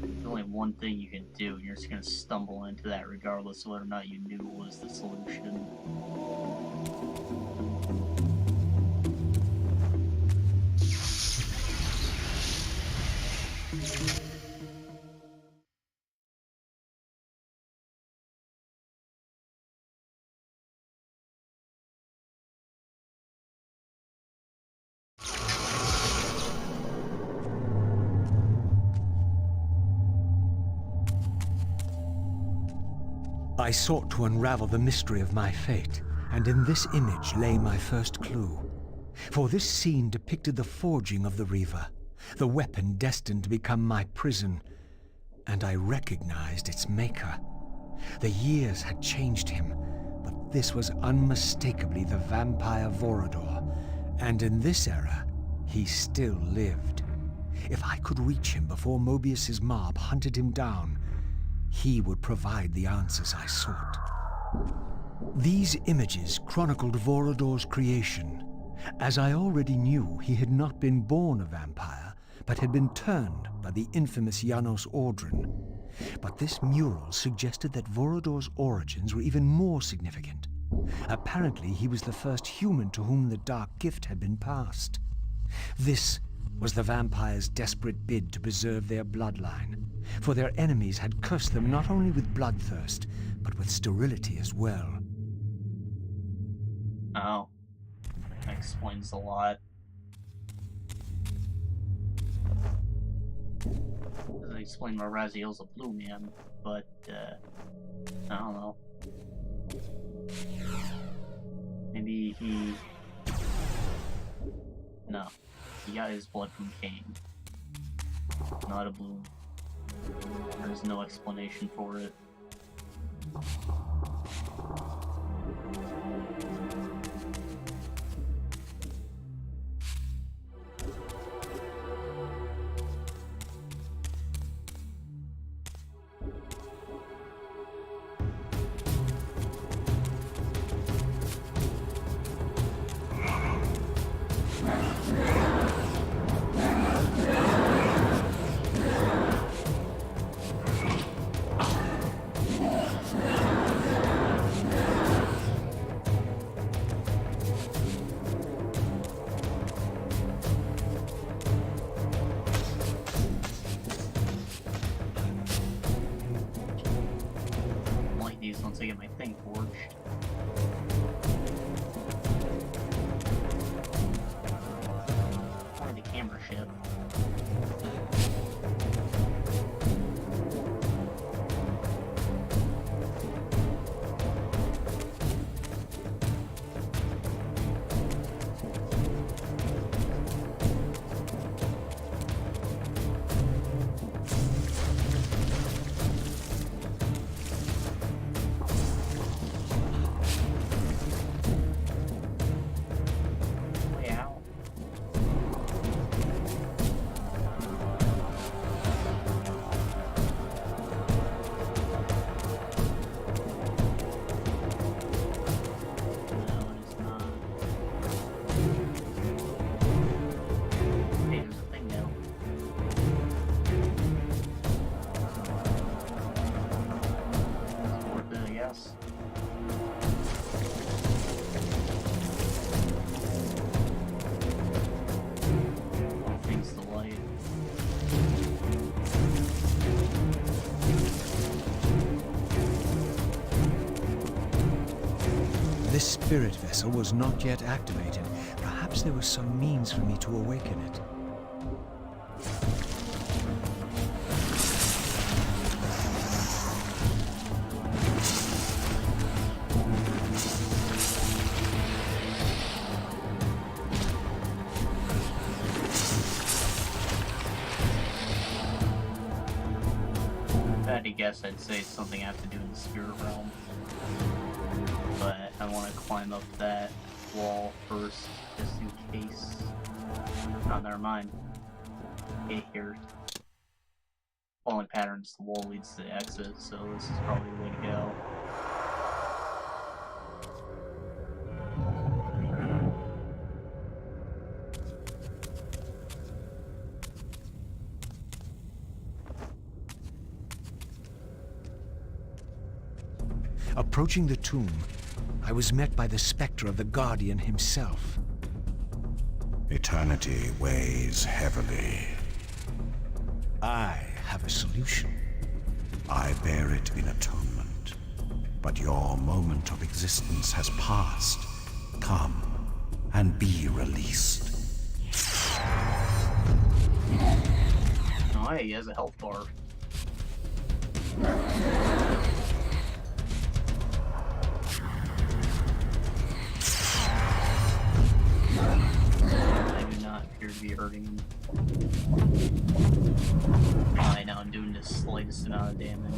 [SPEAKER 1] There's only one thing you can do, and you're just gonna stumble into that regardless of whether or not you knew it was the solution.
[SPEAKER 2] I sought to unravel the mystery of my fate, and in this image lay my first clue. For this scene depicted the forging of the Reaver, the weapon destined to become my prison, and I recognized its maker. The years had changed him, but this was unmistakably the vampire Vorador, and in this era, he still lived. If I could reach him before Mobius's mob hunted him down, he would provide the answers I sought. These images chronicled Vorador's creation. As I already knew, he had not been born a vampire, but had been turned by the infamous Janos Audron. But this mural suggested that Vorador's origins were even more significant. Apparently, he was the first human to whom the dark gift had been passed. This was the vampires' desperate bid to preserve their bloodline, for their enemies had cursed them not only with bloodthirst, but with sterility as well.
[SPEAKER 1] Oh, that explains a lot. Doesn't explain why Raziel's a blue man, but, I don't know. Maybe he... No. He got his blood from Kain. Not a blue. There's no explanation for it. Once I get my thing forged. Or the camera ship.
[SPEAKER 2] This spirit vessel was not yet activated. Perhaps there was some means for me to awaken it.
[SPEAKER 1] If I had to guess, I'd say it's something I have to do in the spirit realm. But I want to climb up that wall first, just in case. Oh, never mind. Okay, here. Following patterns, the wall leads to the exit, so this is probably the way to go.
[SPEAKER 2] Approaching the tomb, I was met by the specter of the Guardian himself.
[SPEAKER 3] Eternity weighs heavily.
[SPEAKER 2] I have a solution.
[SPEAKER 3] I bear it in atonement. But your moment of existence has passed. Come and be released.
[SPEAKER 1] Oh, hey, he has a health bar. I do not appear to be hurting him. I know I'm doing the slightest amount of damage.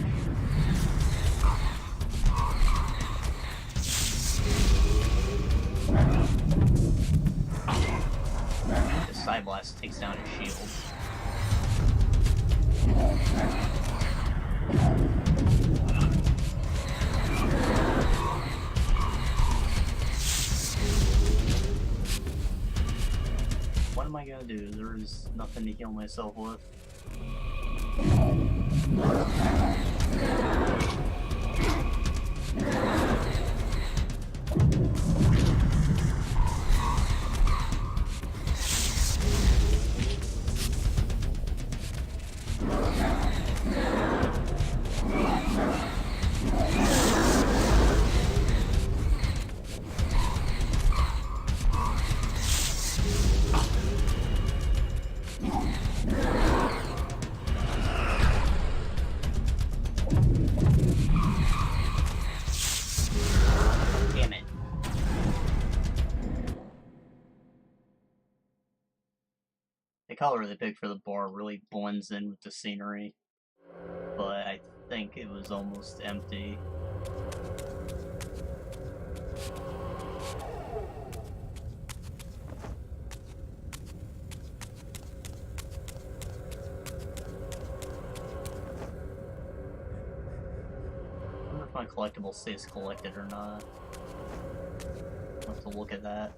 [SPEAKER 1] The Side Blast takes down his shield. What am I gonna do? There is nothing to heal myself with. color they picked for the bar really blends in with the scenery, but I think it was almost empty. I wonder if my collectible stays collected or not. I'll have to look at that.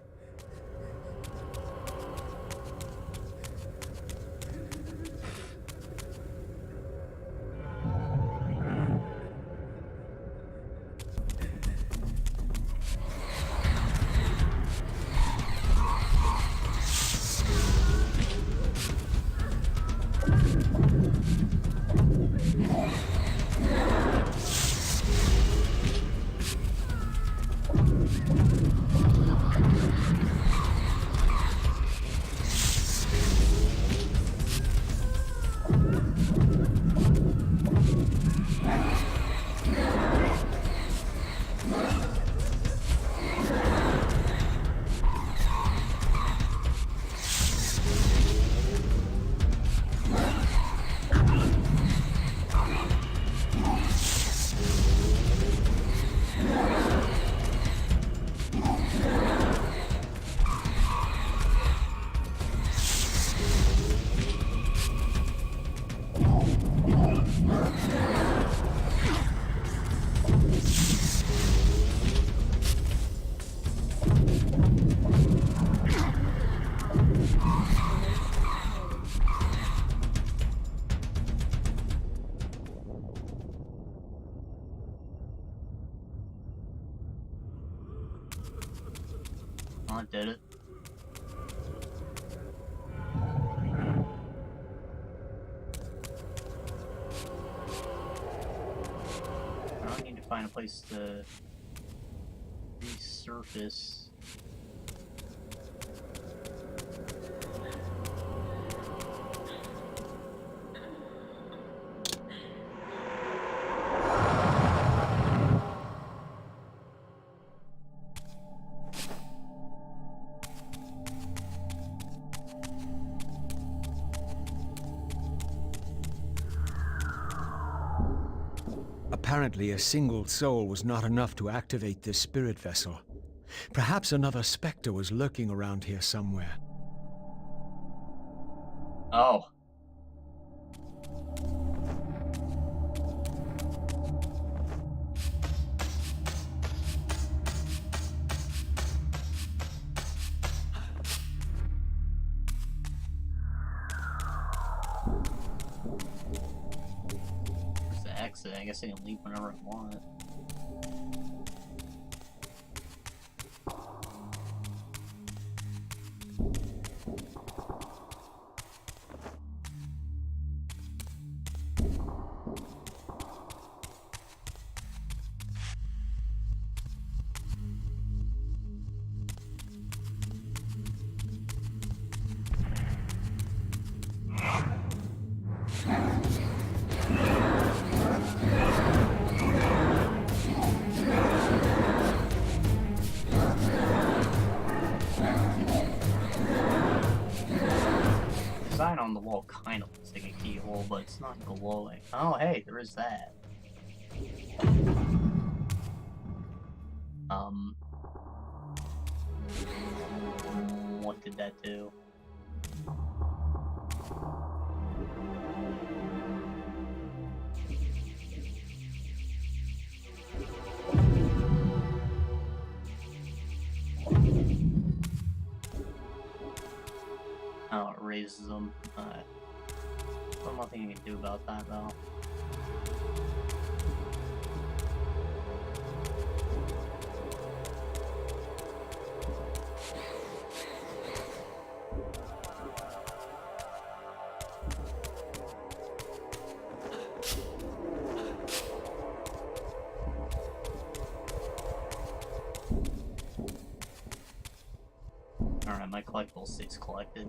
[SPEAKER 1] I did it. Now I need to find a place to resurface.
[SPEAKER 2] Apparently, a single soul was not enough to activate this spirit vessel. Perhaps another specter was lurking around here somewhere.
[SPEAKER 1] Oh. There's the exit. I guess I can leave whenever I want. Sign on the wall kind of looks like a keyhole, but it's not glowing. Oh, hey, there is that. What did that do? Oh, it raises them. There's nothing I can do about that, though. Alright, my collectible stays collected.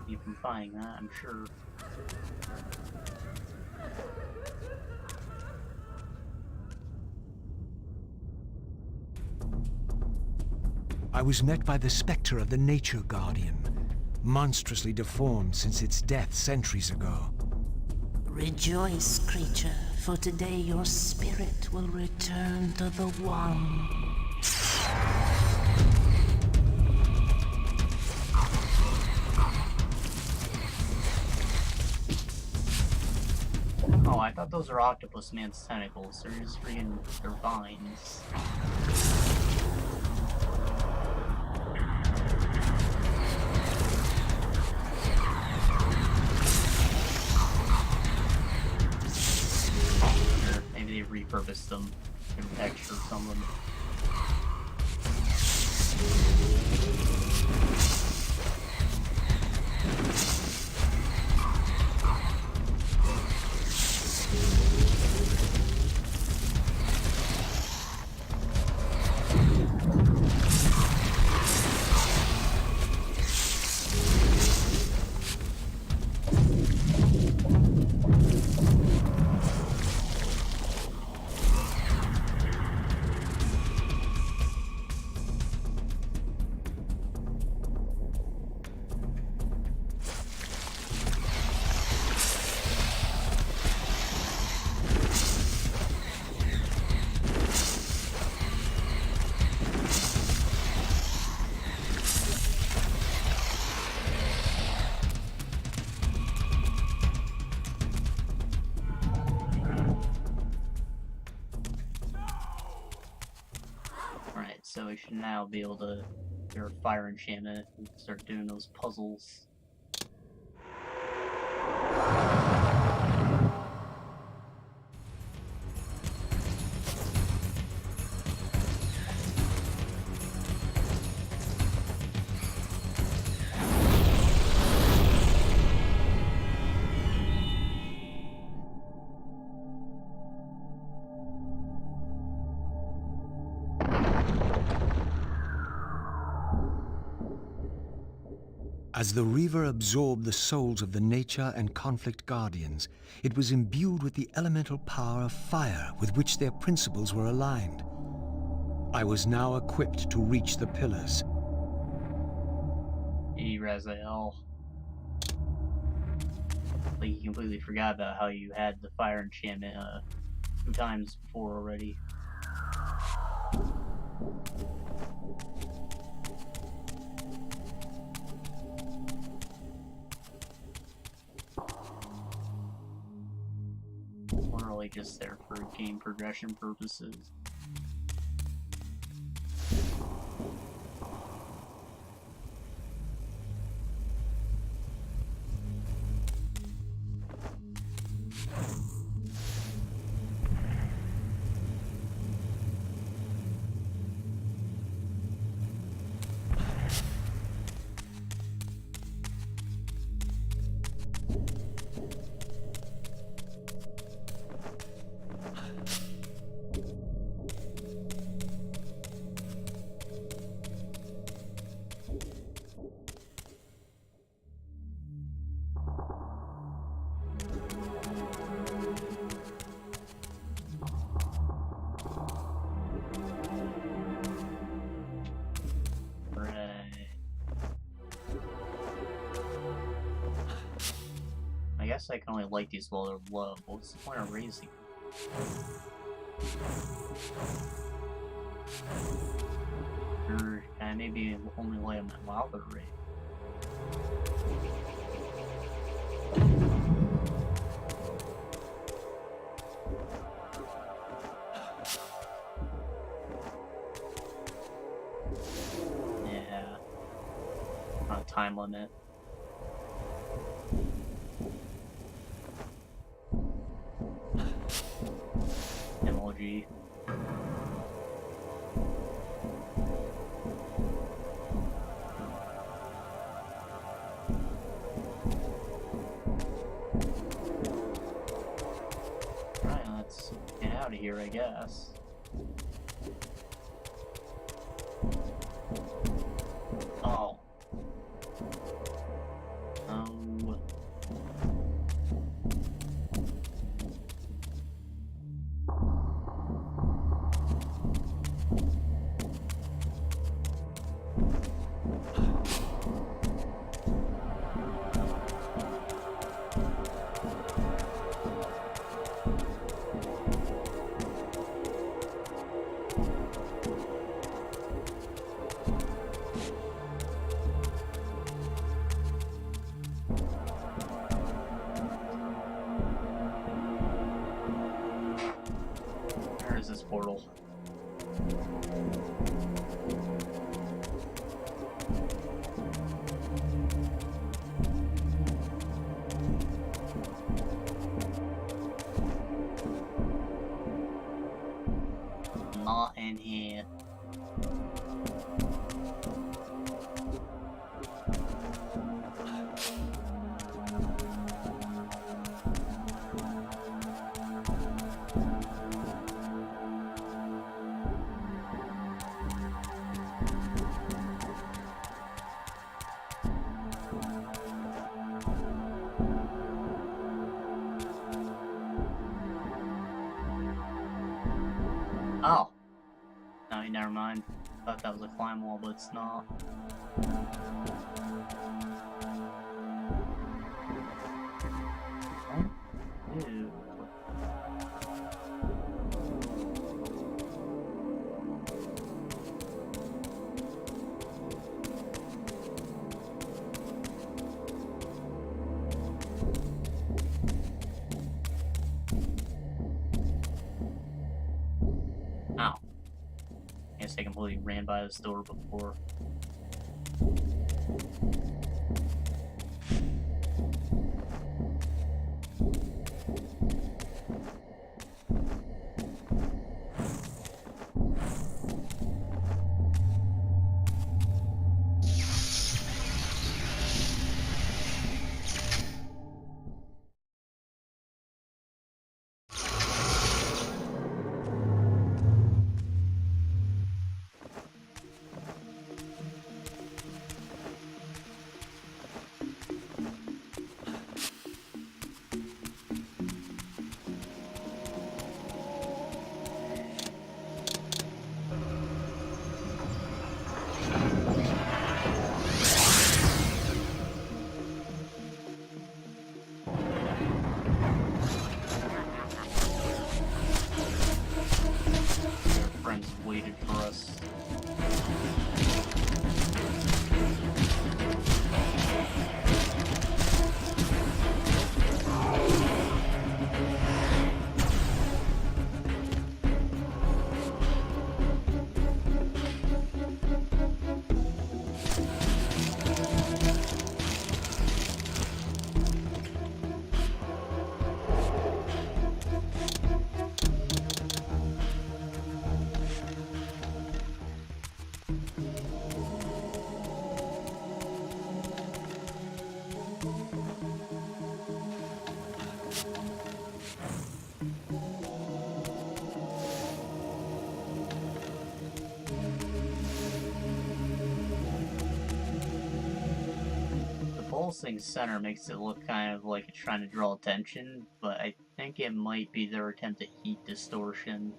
[SPEAKER 1] me from finding that, I'm sure.
[SPEAKER 2] I was met by the specter of the Nature Guardian, monstrously deformed since its death centuries ago.
[SPEAKER 5] Rejoice, creature, for today your spirit will return to the One.
[SPEAKER 1] Oh, I thought those are Octopus Man's tentacles. They're just freaking, they're vines. Or maybe they repurposed them in texture or something. So we should now be able to get our fire enchantment and start doing those puzzles.
[SPEAKER 2] As the Reaver absorbed the souls of the Nature and Conflict Guardians, it was imbued with the elemental power of fire with which their principles were aligned. I was now equipped to reach the pillars.
[SPEAKER 1] Razael. Like, you completely forgot about how you had the fire enchantment 2 times before already. We're really just there for game progression purposes. I guess I can only light these while they're low. What's the point of raising them? Or can I maybe only light them while they're raised? Yeah. Not a time limit. Emoji. Right, let's get out of here, I guess. Oh. portal. Not in here. Oh. No, never mind. Thought that was a climb wall, but it's not. Ew. Ow. I guess I completely ran by this door before. Friends waited for us. Pulsing center makes it look kind of like it's trying to draw attention, but I think it might be their attempt at heat distortion.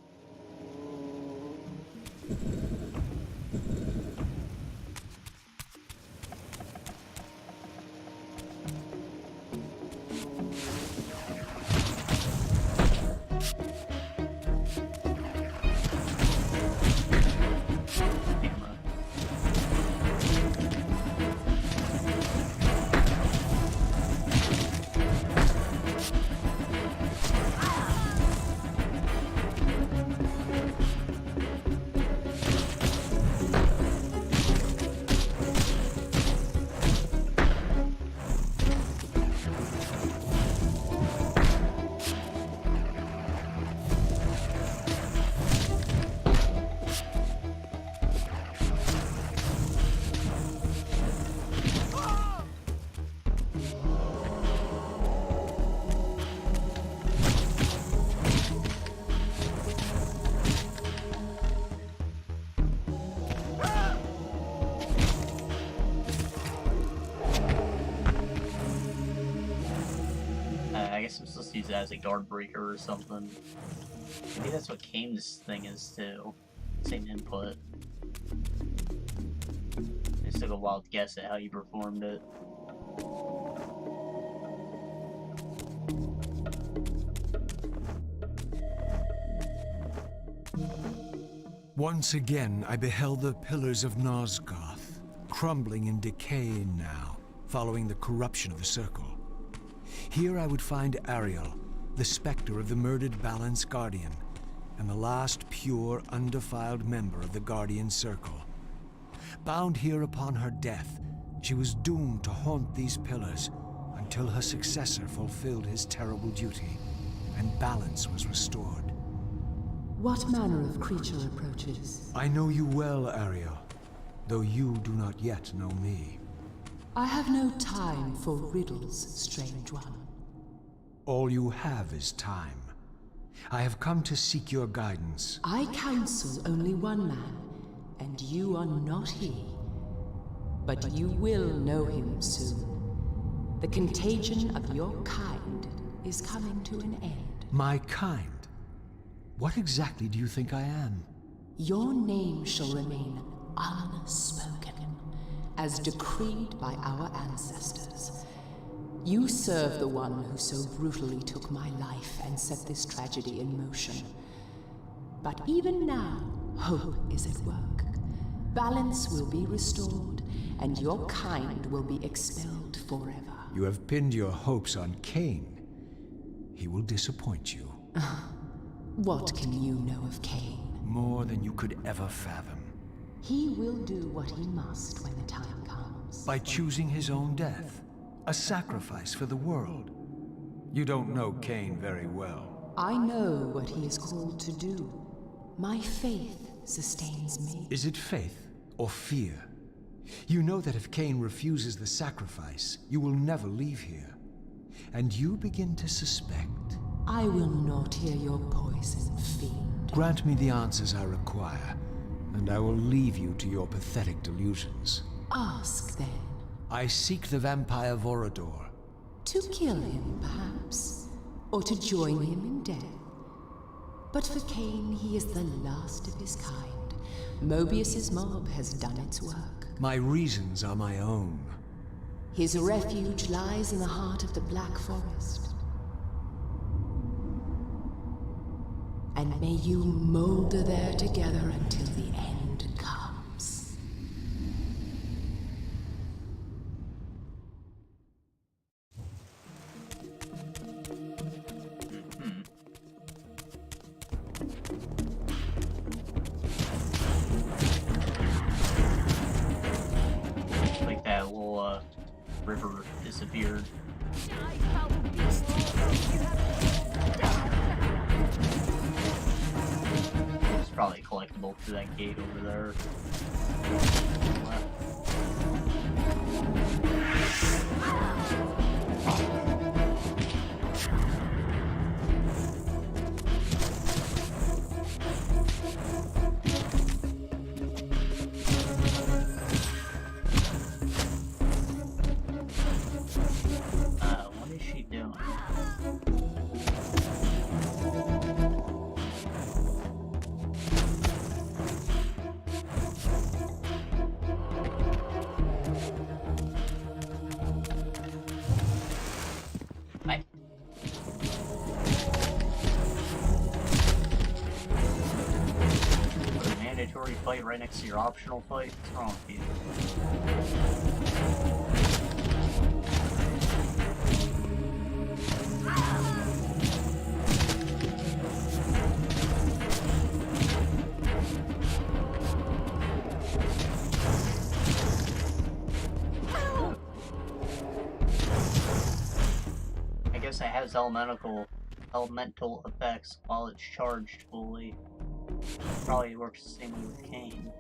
[SPEAKER 1] I guess I'm supposed to use it as a guard breaker or something. Maybe that's what Kain's thing is too. Same input. I just took a wild guess at how you performed it.
[SPEAKER 2] Once again, I beheld the pillars of Nosgoth, crumbling and decaying now, following the corruption of the Circle. Here I would find Ariel, the specter of the murdered Balance Guardian, and the last pure, undefiled member of the Guardian Circle. Bound here upon her death, she was doomed to haunt these pillars until her successor fulfilled his terrible duty, and balance was restored.
[SPEAKER 6] What manner of creature approaches?
[SPEAKER 2] I know you well, Ariel, though you do not yet know me.
[SPEAKER 6] I have no time for riddles, strange one.
[SPEAKER 2] All you have is time. I have come to seek your guidance.
[SPEAKER 6] I counsel only one man, and you are not he. But you will know him soon. The contagion of your kind is coming to an end.
[SPEAKER 2] My kind? What exactly do you think I am?
[SPEAKER 6] Your name shall remain unspoken, as decreed by our ancestors. You serve the one who so brutally took my life and set this tragedy in motion. But even now, hope is at work. Balance will be restored, and your kind will be expelled forever.
[SPEAKER 2] You have pinned your hopes on Kain. He will disappoint you.
[SPEAKER 6] What can you know of Kain?
[SPEAKER 2] More than you could ever fathom.
[SPEAKER 6] He will do what he must when the time comes.
[SPEAKER 2] By choosing his own death. A sacrifice for the world. You don't know Kain very well.
[SPEAKER 6] I know what he is called to do. My faith sustains me.
[SPEAKER 2] Is it faith or fear? You know that if Kain refuses the sacrifice, you will never leave here. And you begin to suspect.
[SPEAKER 6] I will not hear your poison, fiend.
[SPEAKER 2] Grant me the answers I require, and I will leave you to your pathetic delusions.
[SPEAKER 6] Ask, then.
[SPEAKER 2] I seek the vampire Vorador.
[SPEAKER 6] To kill him, perhaps. Or to join him in death. But for Kain, he is the last of his kind. Mobius's mob has done its work.
[SPEAKER 2] My reasons are my own.
[SPEAKER 6] His refuge lies in the heart of the Black Forest. And may you molder there together until the end comes.
[SPEAKER 1] Like that little river disappeared. It's probably collectible through that gate over there. What is she doing? Hi. Put a mandatory fight right next to your optional fight? What's wrong with you? I guess it has elemental effects while it's charged fully. Probably works the same way with Kain.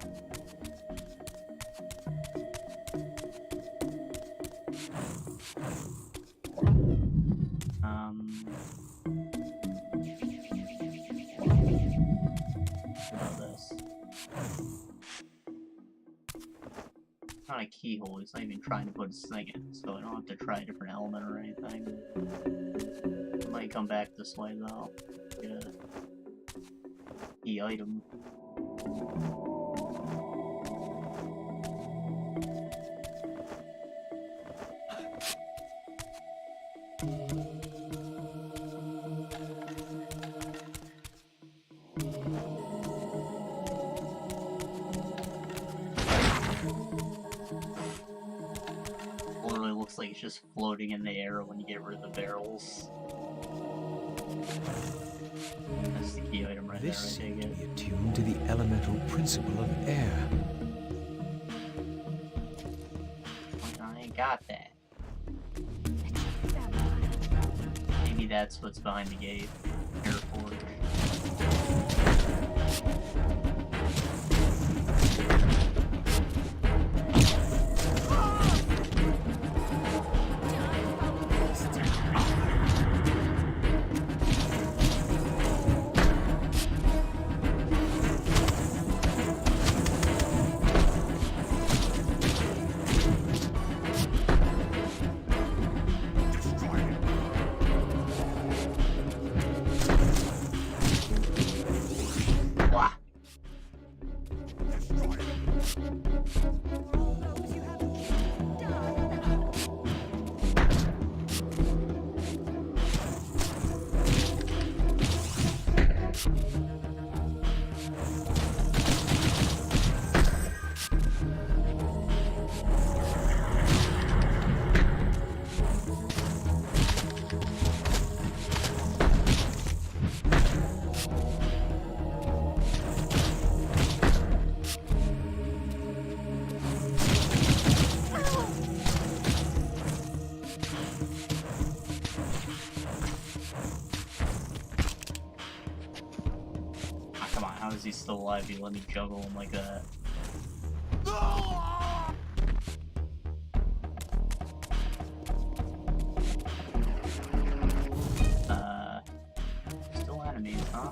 [SPEAKER 1] What about this? Not a keyhole, he's not even trying to put his thing in, so I don't have to try a different element or anything. I might come back this way though. Get a key item. Literally looks like it's just floating in the air when you get rid of the barrels. That's the key item right
[SPEAKER 2] This
[SPEAKER 1] there, I
[SPEAKER 2] seemed
[SPEAKER 1] take
[SPEAKER 2] to
[SPEAKER 1] it.
[SPEAKER 2] be attuned to the elemental principle of air.
[SPEAKER 1] I ain't got that. Maybe that's what's behind the gate. Air forge. Blah. Ah, come on, how is he still alive? You let me juggle him like that. Still enemies, huh?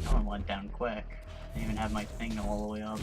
[SPEAKER 1] That one went down quick. Didn't even have my thing go all the way up.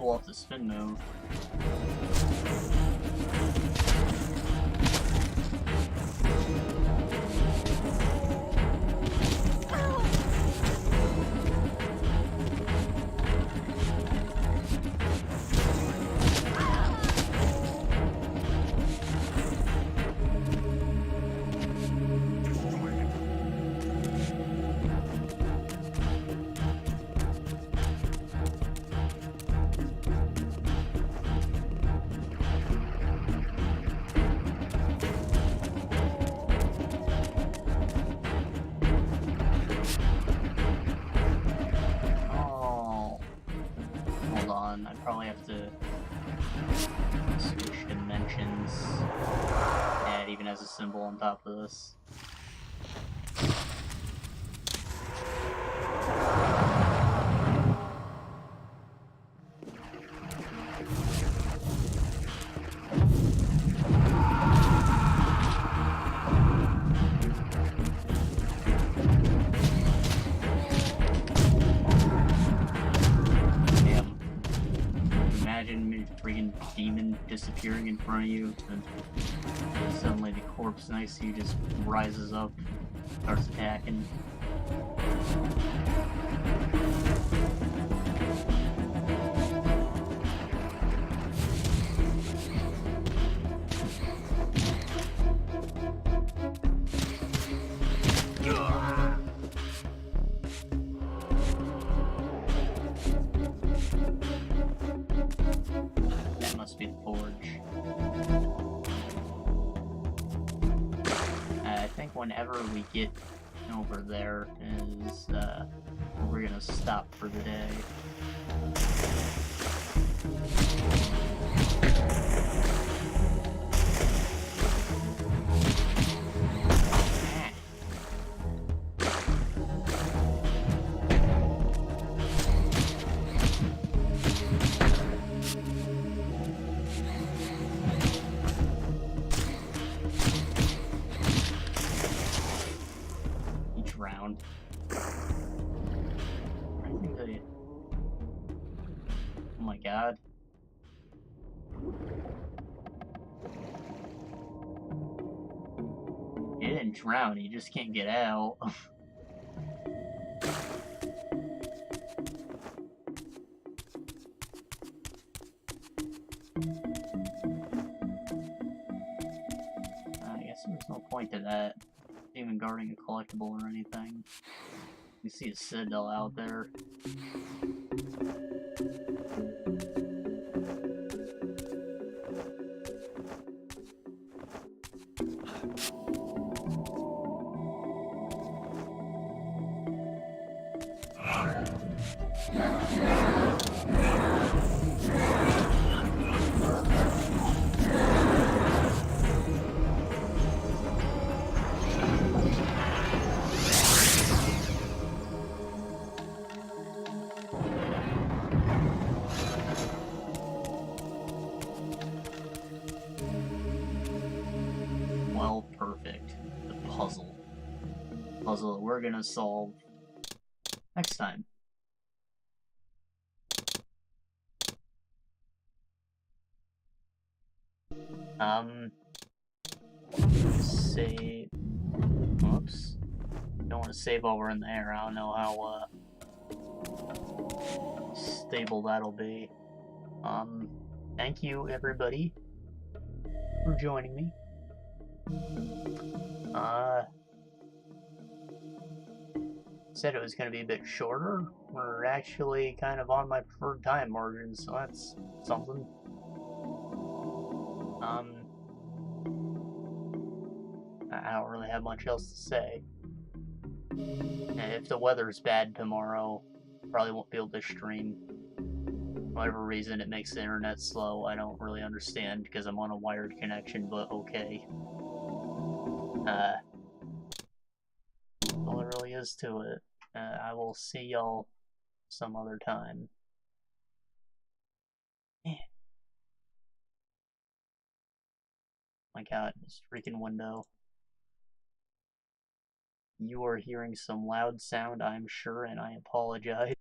[SPEAKER 1] pull off the spin move. I probably have to switch dimensions. Yeah, it even has a symbol on top of this. Freaking demon disappearing in front of you, and suddenly the corpse next to you just rises up, starts attacking. Be the forge. I think whenever we get over there is we're gonna stop for the day. Round. I think they... Oh my god. He didn't drown, he just can't get out. I guess there's no point to that. Even guarding a collectible or anything. You see a citadel out there. Well, perfect. The puzzle. Puzzle that we're gonna solve next time. Save. Whoops. Don't want to save while we're in the air. I don't know how stable that'll be. Thank you everybody for joining me. Said it was going to be a bit shorter. We're actually kind of on my preferred time margin, so that's something. I don't really have much else to say. If the weather's bad tomorrow, probably won't be able to stream. For whatever reason, it makes the internet slow. I don't really understand because I'm on a wired connection, but okay. All there really is to it. I will see y'all some other time. Man. My god, this freaking window. You are hearing some loud sound, I'm sure, and I apologize.